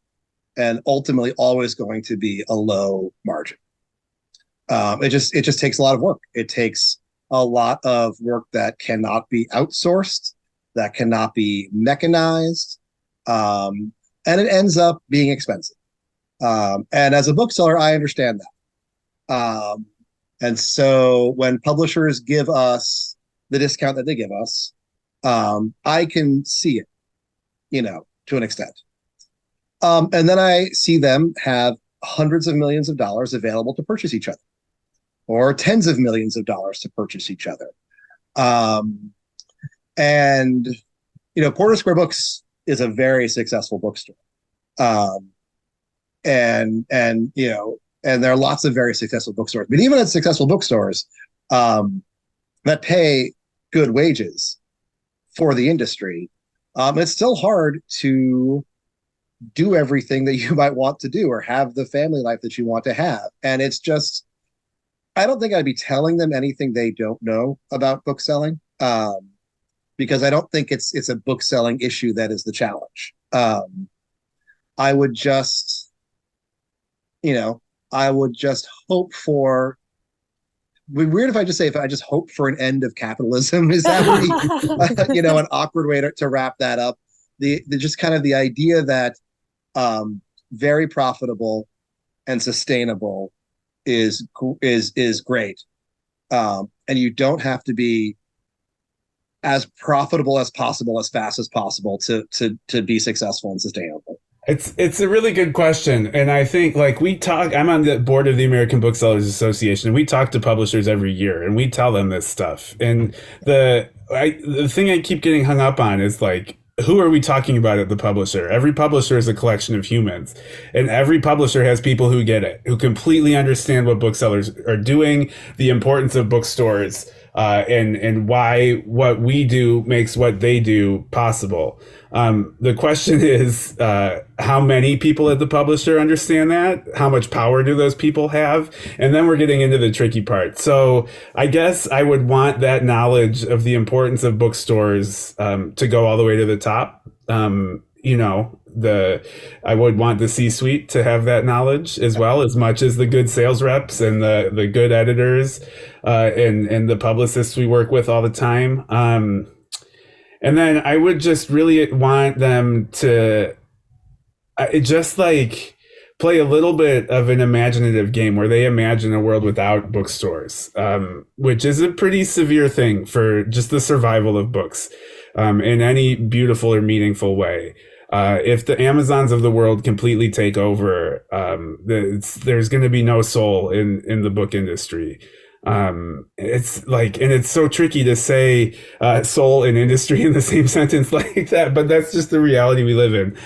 and ultimately always going to be a low margin. It just takes a lot of work. It takes a lot of work that cannot be outsourced, that cannot be mechanized, and it ends up being expensive. And as a bookseller, I understand that. And so when publishers give us the discount that they give us, I can see it, to an extent. And then I see them have hundreds of millions of dollars available to purchase each other, or tens of millions of dollars to purchase each other. And, Porter Square Books is a very successful bookstore. And there are lots of very successful bookstores, but even at successful bookstores that pay good wages for the industry, it's still hard to do everything that you might want to do or have the family life that you want to have. And it's just, I don't think I'd be telling them anything they don't know about bookselling, because I don't think it's a bookselling issue that is the challenge. I would just hope for, it'd be weird if I just hope for an end of capitalism. Is that really, an awkward way to wrap that up? The just kind of the idea that very profitable and sustainable is great, and you don't have to be as profitable as possible as fast as possible to be successful and sustainable. It's a really good question, and I think I'm on the board of the American Booksellers Association, and we talk to publishers every year, and we tell them this stuff. And the thing I keep getting hung up on is who are we talking about at the publisher? Every publisher is a collection of humans, and every publisher has people who get it, who completely understand what booksellers are doing, the importance of bookstores, and why what we do makes what they do possible. The question is, how many people at the publisher understand that? How much power do those people have? And then we're getting into the tricky part. So I guess I would want that knowledge of the importance of bookstores to go all the way to the top. I would want the C-suite to have that knowledge as well, as much as the good sales reps and the good editors and the publicists we work with all the time. And then I would just really want them to play a little bit of an imaginative game where they imagine a world without bookstores, which is a pretty severe thing for just the survival of books in any beautiful or meaningful way. If the Amazons of the world completely take over, there's going to be no soul in the book industry. It's like, and it's so tricky to say soul and industry in the same sentence like that, but that's just the reality we live in.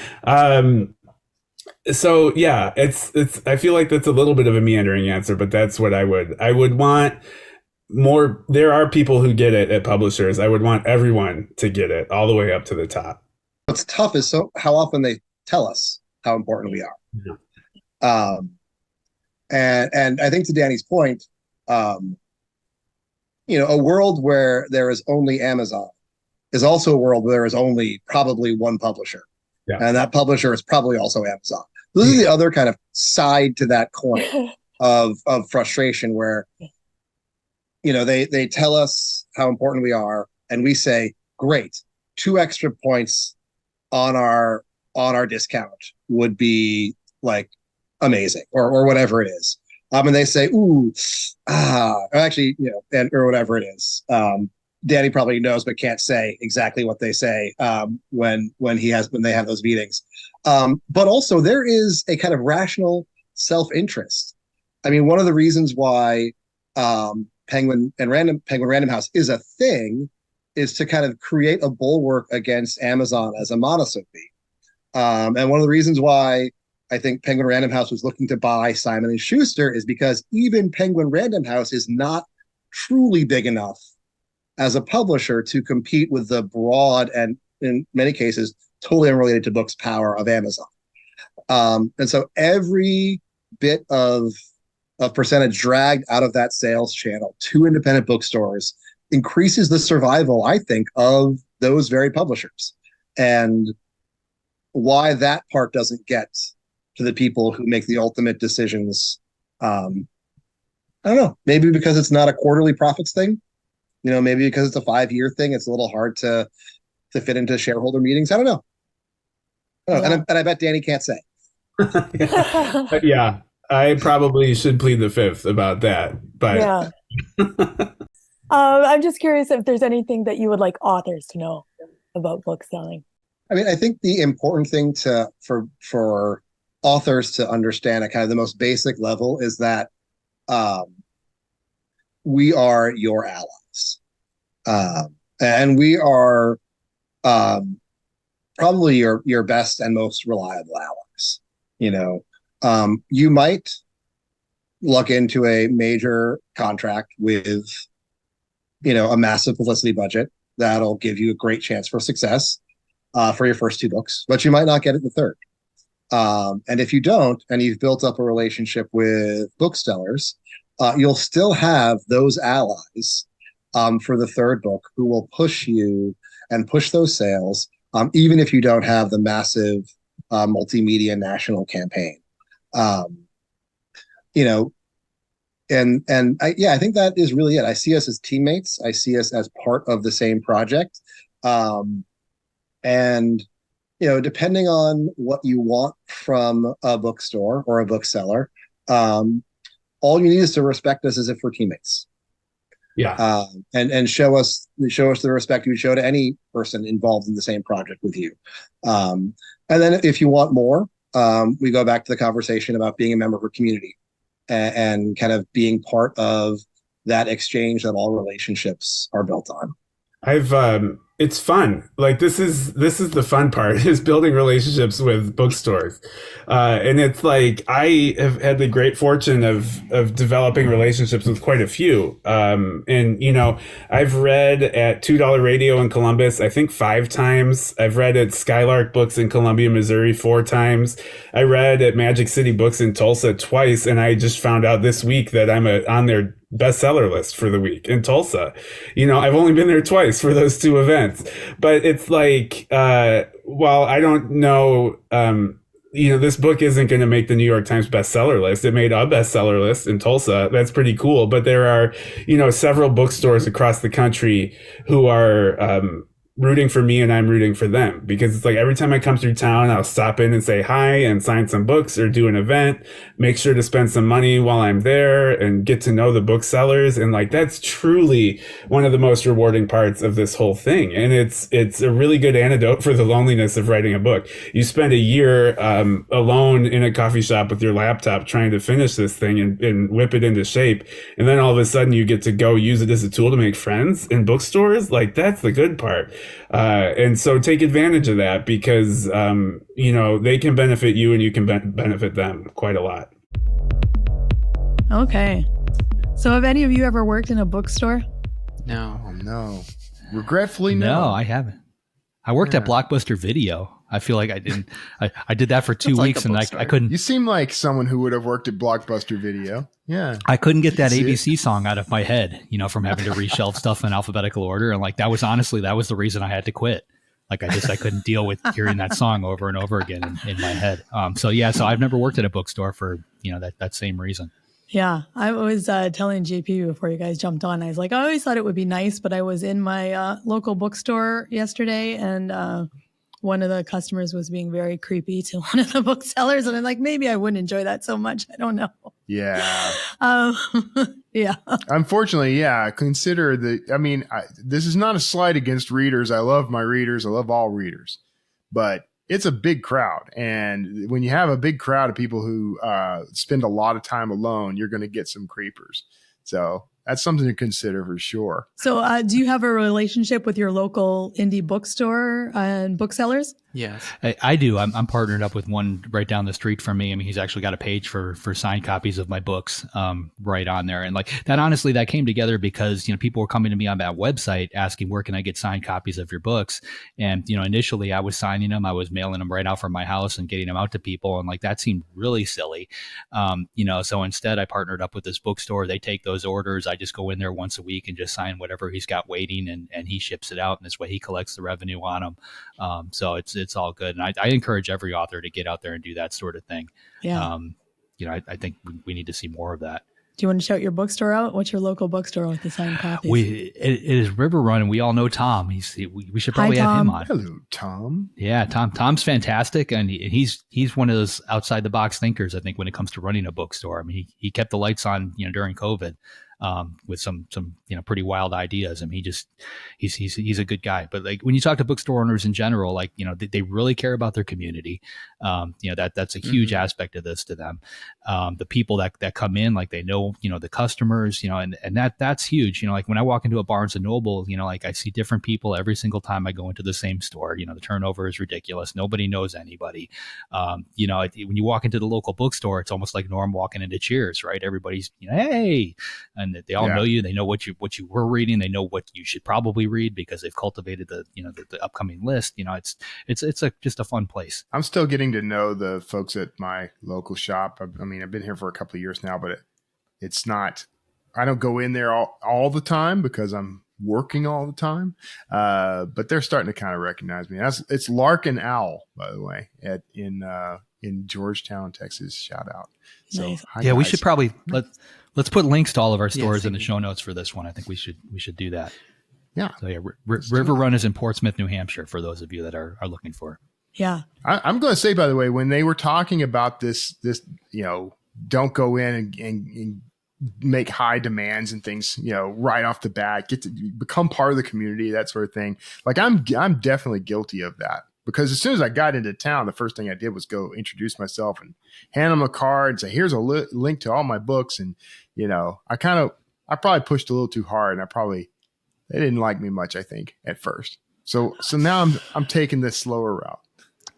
So yeah, it's I feel like that's a little bit of a meandering answer, but that's what I would want more. There are people who get it at publishers. I would want everyone to get it all the way up to the top. What's tough is how often they tell us how important we are. Yeah. And I think to Danny's point, a world where there is only Amazon is also a world where there is only probably one publisher. Yeah. And that publisher is probably also Amazon. This is the other kind of side to that coin of frustration where, they tell us how important we are, and we say, great, 2 extra points on our discount would be like amazing, or whatever it is. And they say, actually, or whatever it is. Danny probably knows, but can't say exactly what they say when they have those meetings. But also there is a kind of rational self-interest. I mean, one of the reasons why Penguin Random House is a thing is to kind of create a bulwark against Amazon as a monosyllable. And one of the reasons why I think Penguin Random House was looking to buy Simon & Schuster is because even Penguin Random House is not truly big enough as a publisher to compete with the broad and, in many cases, totally unrelated to books power of Amazon. And so every bit of percentage dragged out of that sales channel to independent bookstores increases the survival, I think, of those very publishers. And why that part doesn't get to the people who make the ultimate decisions, I don't know. Maybe because it's not a quarterly profits thing. Maybe because it's a 5-year thing. It's a little hard to fit into shareholder meetings. I don't know. Yeah. And I bet Danny can't say. Yeah, I probably should plead the fifth about that. But yeah. I'm just curious if there's anything that you would like authors to know about book selling. I mean, I think the important thing for authors to understand at kind of the most basic level is that we are your allies. And we are probably your best and most reliable allies. You might luck into a major contract with, a massive publicity budget that'll give you a great chance for success for your first 2 books, but you might not get it the third. And if you don't, and you've built up a relationship with booksellers, you'll still have those allies for the third book who will push you and push those sales, even if you don't have the massive multimedia national campaign. I think that is really it. I see us as teammates. I see us as part of the same project. Depending on what you want from a bookstore or a bookseller, all you need is to respect us as if we're teammates. Yeah. And show us the respect you would show to any person involved in the same project with you. And then if you want more, we go back to the conversation about being a member of a community and kind of being part of that exchange that all relationships are built on. It's fun. Like this is the fun part is building relationships with bookstores. And it's like, I have had the great fortune of developing relationships with quite a few. I've read at $2 Radio in Columbus, I think 5 times. I've read at Skylark Books in Columbia, Missouri 4 times. I read at Magic City Books in Tulsa twice. And I just found out this week that I'm on their bestseller list for the week in Tulsa. I've only been there twice for those 2 events, but it's like, while I don't know, this book isn't going to make the New York Times bestseller list. It made a bestseller list in Tulsa. That's pretty cool. But there are, several bookstores across the country who are, rooting for me and I'm rooting for them, because it's like every time I come through town, I'll stop in and say hi and sign some books or do an event, make sure to spend some money while I'm there and get to know the booksellers. And like, that's truly one of the most rewarding parts of this whole thing. And it's a really good antidote for the loneliness of writing a book. You spend a year alone in a coffee shop with your laptop trying to finish this thing and whip it into shape. And then all of a sudden you get to go use it as a tool to make friends in bookstores. Like, that's the good part. And so take advantage of that, because, they can benefit you and you can benefit them quite a lot. Okay. So have any of you ever worked in a bookstore? No. Oh, no. Regretfully, no. No, I haven't. I worked at Blockbuster Video. I feel like I didn't. I did that for 2 weeks, and I couldn't. You seem like someone who would have worked at Blockbuster Video. Yeah, I couldn't get that ABC song out of my head, from having to reshelve stuff in alphabetical order, and like that was the reason I had to quit. Like I couldn't deal with hearing that song over and over again in my head. So I've never worked at a bookstore for that same reason. Yeah, I was telling JP before you guys jumped on. I was like, I always thought it would be nice, but I was in my local bookstore yesterday, and one of the customers was being very creepy to one of the booksellers, and I'm like, maybe I wouldn't enjoy that so much. I don't know. Yeah. Yeah. Unfortunately, yeah. Consider this is not a slight against readers. I love my readers. I love all readers, but it's a big crowd. And when you have a big crowd of people who spend a lot of time alone, you're going to get some creepers. So that's something to consider for sure. So do you have a relationship with your local indie bookstore and booksellers? Yes, I do. I'm partnered up with one right down the street from me. I mean, he's actually got a page for signed copies of my books right on there. And like that, honestly, that came together because, people were coming to me on that website asking, where can I get signed copies of your books? And, initially I was signing them. I was mailing them right out from my house and getting them out to people. And like, that seemed really silly. So instead I partnered up with this bookstore. They take those orders. I just go in there once a week and just sign whatever he's got waiting, and he ships it out. And this way he collects the revenue on them. So it's all good. And I encourage every author to get out there and do that sort of thing. Yeah. I think we need to see more of that. Do you want to shout your bookstore out? What's your local bookstore with the signed copies? It is River Run, and we all know Tom. We should probably have him on. Hello, Tom. Yeah, Tom's fantastic, and he's one of those outside the box thinkers. I think when it comes to running a bookstore, I mean, he kept the lights on, during COVID. With some pretty wild ideas. I mean, he's a good guy. But like when you talk to bookstore owners in general, like they really care about their community. That's a huge aspect of this to them. The people that come in, like they know the customers, and that's huge. Like when I walk into a Barnes and Noble, like I see different people every single time I go into the same store. The turnover is ridiculous. Nobody knows anybody. When you walk into the local bookstore, it's almost like Norm walking into Cheers, right? Everybody's hey. And they all know you. They know what you were reading. They know what you should probably read because they've cultivated the upcoming list. It's just a fun place. I'm still getting to know the folks at my local shop. I mean, I've been here for a couple of years now, but it's not. I don't go in there all the time because I'm working all the time. But they're starting to kind of recognize me. It's Lark and Owl, by the way, in Georgetown, Texas. Shout out. So nice. hi, Yeah, we guys. should probably let's put links to all of our stores in the show notes for this one. I think we should do that. Yeah. So yeah, River Run is in Portsmouth, New Hampshire, for those of you that are looking for it. Yeah. I'm going to say, by the way, when they were talking about this, don't go in and make high demands and things, right off the bat, get to become part of the community, that sort of thing. Like I'm definitely guilty of that. Because as soon as I got into town, the first thing I did was go introduce myself and hand them a card and say, here's a link to all my books. And, I probably pushed a little too hard, and they didn't like me much, I think, at first. So now I'm taking this slower route.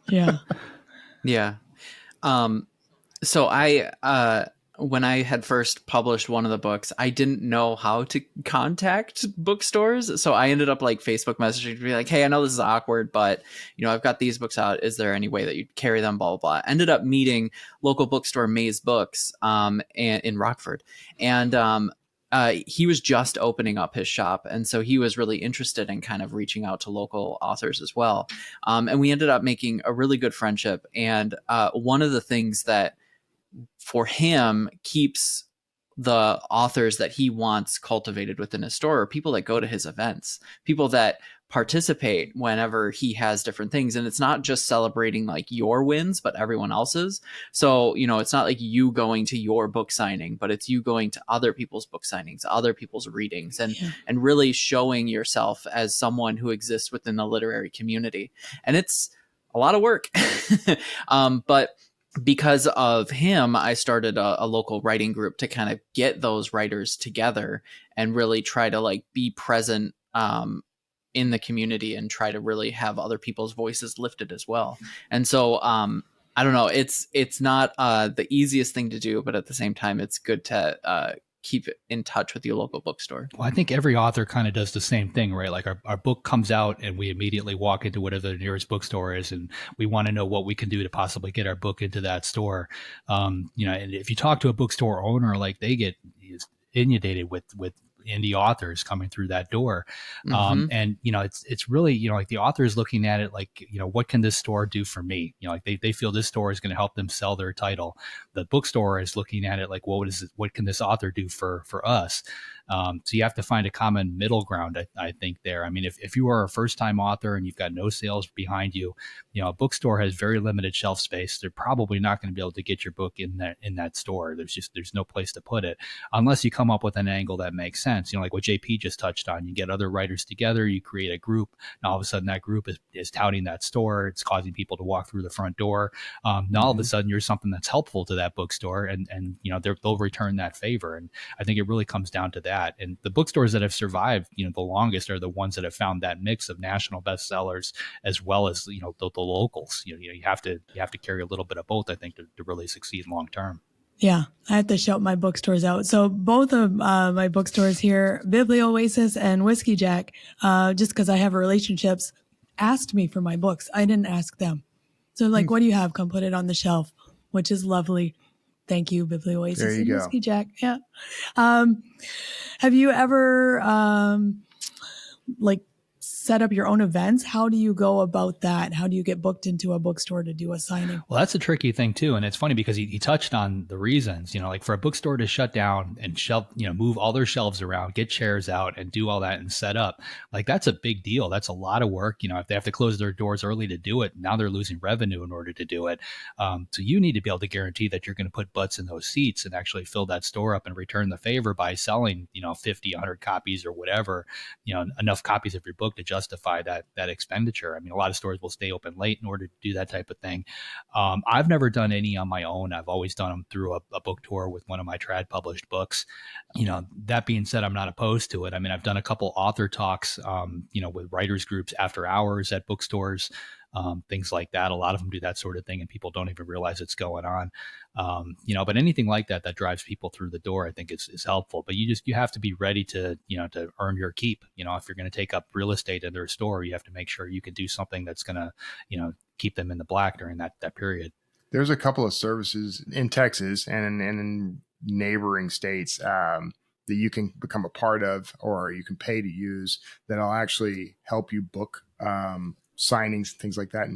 Yeah. Yeah. So I, when I had first published one of the books, I didn't know how to contact bookstores. So I ended up like Facebook messaging to be like, hey, I know this is awkward, but I've got these books out. Is there any way that you'd carry them? Blah, blah, blah. Ended up meeting local bookstore Maze Books and in Rockford. And he was just opening up his shop. And so he was really interested in kind of reaching out to local authors as well. And we ended up making a really good friendship. And one of the things that for him keeps the authors that he wants cultivated within his store are people that go to his events, people that participate whenever he has different things. And it's not just celebrating like your wins, but everyone else's. So, you know, it's not like you going to your book signing, but it's you going to other people's book signings, other people's readings, and really showing yourself as someone who exists within the literary community. And it's a lot of work. But because of him, I started a local writing group to kind of get those writers together and really try to like be present in the community and try to really have other people's voices lifted as well. And so I don't know, it's not the easiest thing to do, but at the same time, it's good to keep in touch with your local bookstore. Well, I think every author kind of does the same thing, right? Like our book comes out and we immediately walk into whatever the nearest bookstore is, and we want to know what we can do to possibly get our book into that store. You know, and if you talk to a bookstore owner, like they get inundated with indie authors coming through that door. And, you know, it's really, you know, like the author is looking at it like, you know, what can this store do for me? You know, like they feel this store is going to help them sell their title. The bookstore is looking at it like, well, what can this author do for us? So you have to find a common middle ground, I think there. I mean, if you are a first time author and you've got no sales behind you, you know, a bookstore has very limited shelf space. They're probably not going to be able to get your book in that store. There's no place to put it unless you come up with an angle that makes sense. You know, like what JP just touched on, you get other writers together, you create a group, and all of a sudden that group is touting that store. It's causing people to walk through the front door. Now all of a sudden you're something that's helpful to that bookstore, and you know, they'll return that favor. And I think it really comes down to that. And the bookstores that have survived, you know, the longest are the ones that have found that mix of national bestsellers as well as, you know, the locals. You know, you have to carry a little bit of both, I think, to really succeed long term. Yeah, I have to shout my bookstores out. So both of my bookstores here, Biblioasis and Whiskey Jack, just because I have relationships, asked me for my books. I didn't ask them. So like, what do you have? Come put it on the shelf, which is lovely. Thank you, Biblioasis and Whiskey Jack. Yeah. Have you ever like set up your own events? How do you go about that? How do you get booked into a bookstore to do a signing? Well, that's a tricky thing too. And it's funny because he touched on the reasons, you know, like for a bookstore to shut down and move all their shelves around, get chairs out and do all that and set up, like that's a big deal. That's a lot of work. You know, if they have to close their doors early to do it, now they're losing revenue in order to do it. So you need to be able to guarantee that you're going to put butts in those seats and actually fill that store up and return the favor by selling, you know, 50, 100 copies or whatever, you know, enough copies of your book to justify that expenditure. I mean, a lot of stores will stay open late in order to do that type of thing. I've never done any on my own. I've always done them through a book tour with one of my trad published books. You know, that being said, I'm not opposed to it. I mean, I've done a couple author talks, you know, with writers groups after hours at bookstores, things like that. A lot of them do that sort of thing and people don't even realize it's going on. You know, but anything like that drives people through the door, I think is helpful. But you have to be ready to, you know, to earn your keep. You know, if you're going to take up real estate in their store, you have to make sure you can do something that's going to, you know, keep them in the black during that period. There's a couple of services in Texas and in neighboring states that you can become a part of or you can pay to use that'll actually help you book signings, things like that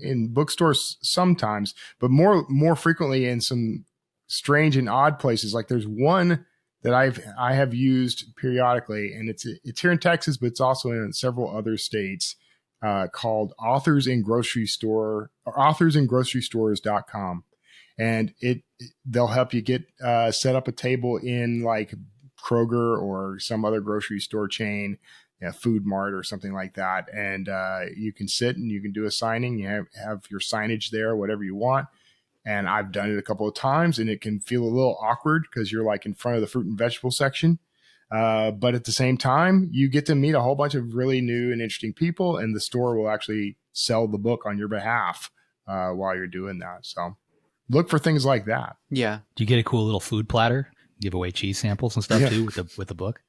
in bookstores sometimes, but more frequently in some strange and odd places. Like there's one that I have used periodically, and it's here in Texas, but it's also in several other states, called authorsingrocerystores.com. And they'll help you get set up a table in like Kroger or some other grocery store chain, Food Mart or something like that. And you can sit and you can do a signing. You have your signage there, whatever you want. And I've done it a couple of times and it can feel a little awkward because you're like in front of the fruit and vegetable section. But at the same time, you get to meet a whole bunch of really new and interesting people, and the store will actually sell the book on your behalf while you're doing that. So look for things like that. Yeah. Do you get a cool little food platter? Give away cheese samples and stuff too with the book?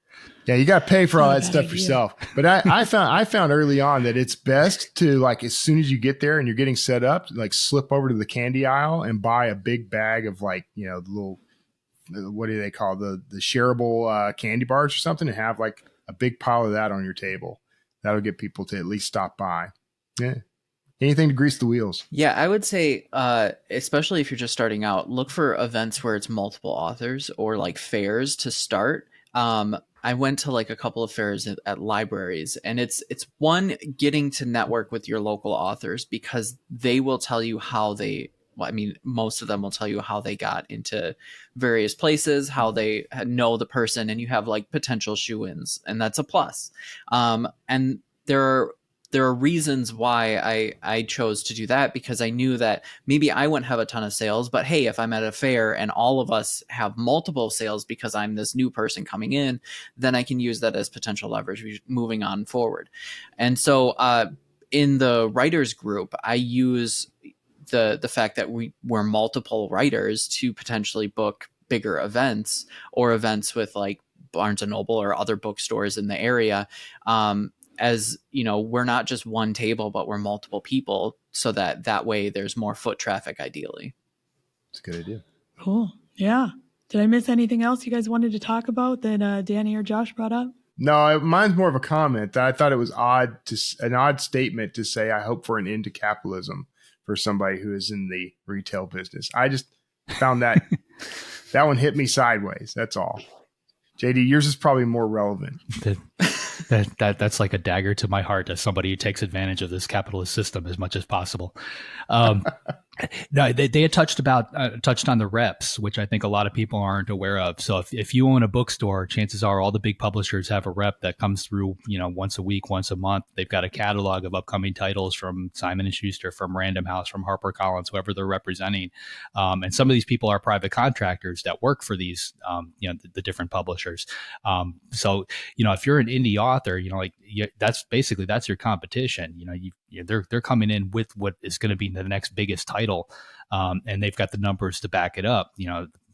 Yeah, you got to pay for all that stuff yourself. But I found early on that it's best to, like, as soon as you get there and you're getting set up, like slip over to the candy aisle and buy a big bag of, like, you know, the little, what do they call the shareable candy bars or something, and have like a big pile of that on your table. That'll get people to at least stop by. Yeah. Anything to grease the wheels. Yeah, I would say, especially if you're just starting out, look for events where it's multiple authors or like fairs to start. I went to like a couple of fairs at libraries, and it's one, getting to network with your local authors, because they will tell you how they, well, I mean, most of them will tell you how they got into various places, how they know the person, and you have like potential shoe-ins, and that's a plus. And there are reasons why I chose to do that, because I knew that maybe I wouldn't have a ton of sales, but hey, if I'm at a fair and all of us have multiple sales because I'm this new person coming in, then I can use that as potential leverage moving on forward. And so in the writers group, I use the fact that we're multiple writers to potentially book bigger events, or events with like Barnes and Noble or other bookstores in the area. As you know, we're not just one table, but we're multiple people, so that way there's more foot traffic, ideally. It's a good idea. Cool. Yeah. Did I miss anything else you guys wanted to talk about that Danny or Josh brought up? No, mine's more of a comment. I thought it was an odd statement to say, I hope for an end to capitalism for somebody who is in the retail business. I just found that one hit me sideways. That's all. JD, yours is probably more relevant. That's like a dagger to my heart as somebody who takes advantage of this capitalist system as much as possible. No, they had touched on the reps, which I think a lot of people aren't aware of. So if you own a bookstore, chances are all the big publishers have a rep that comes through, once a week, once a month. They've got a catalog of upcoming titles from Simon & Schuster, from Random House, from HarperCollins, whoever they're representing. And some of these people are private contractors that work for these, the different publishers. So if you're an indie author, that's your competition. They're coming in with what is going to be the next biggest title, and they've got the numbers to back it up.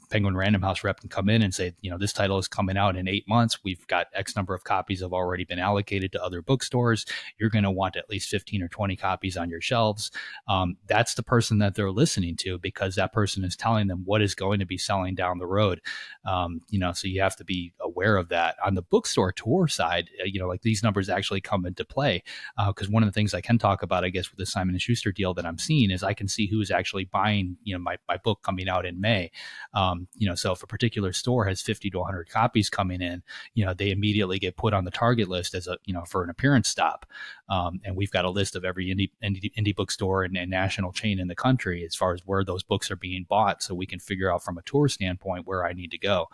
Penguin Random House rep can come in and say, this title is coming out in 8 months. We've got X number of copies have already been allocated to other bookstores. You're going to want at least 15 or 20 copies on your shelves. That's the person that they're listening to, because that person is telling them what is going to be selling down the road. So you have to be aware of that. On the bookstore tour side, like these numbers actually come into play, because one of the things I can talk about, I guess, with the Simon & Schuster deal that I'm seeing is I can see who's actually buying, my book coming out in May. So if a particular store has 50 to 100 copies coming in, they immediately get put on the target list as for an appearance stop. And we've got a list of every indie bookstore and national chain in the country as far as where those books are being bought. So we can figure out from a tour standpoint where I need to go.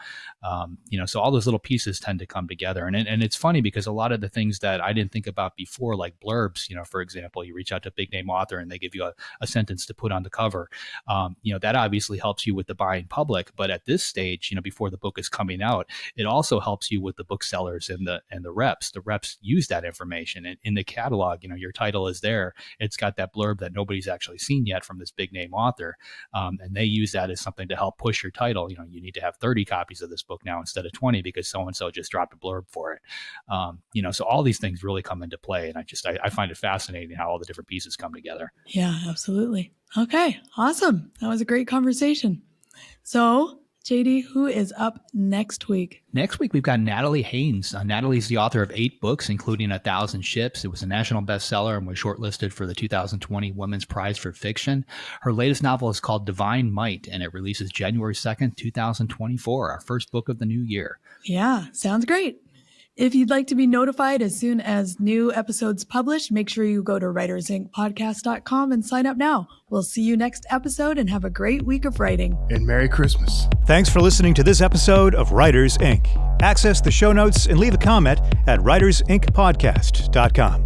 So all those little pieces tend to come together. And it's funny because a lot of the things that I didn't think about before, like blurbs, for example, you reach out to a big name author and they give you a sentence to put on the cover. That obviously helps you with the buying public. But at this stage, before the book is coming out, it also helps you with the booksellers and the reps. The reps use that information, and in the catalog, your title is there. It's got that blurb that nobody's actually seen yet from this big name author, and they use that as something to help push your title. You need to have 30 copies of this book now instead of 20 because so and so just dropped a blurb for it. So all these things really come into play, and I find it fascinating how all the different pieces come together. Yeah, absolutely. Okay, awesome. That was a great conversation. So, JD, who is up next week? Next week, we've got Natalie Haynes. Natalie's the author of 8 books, including 1,000 Ships. It was a national bestseller and was shortlisted for the 2020 Women's Prize for Fiction. Her latest novel is called Divine Might, and it releases January 2nd, 2024, our first book of the new year. Yeah, sounds great. If you'd like to be notified as soon as new episodes publish, make sure you go to writersincpodcast.com and sign up now. We'll see you next episode and have a great week of writing. And Merry Christmas. Thanks for listening to this episode of Writers Inc. Access the show notes and leave a comment at writersincpodcast.com.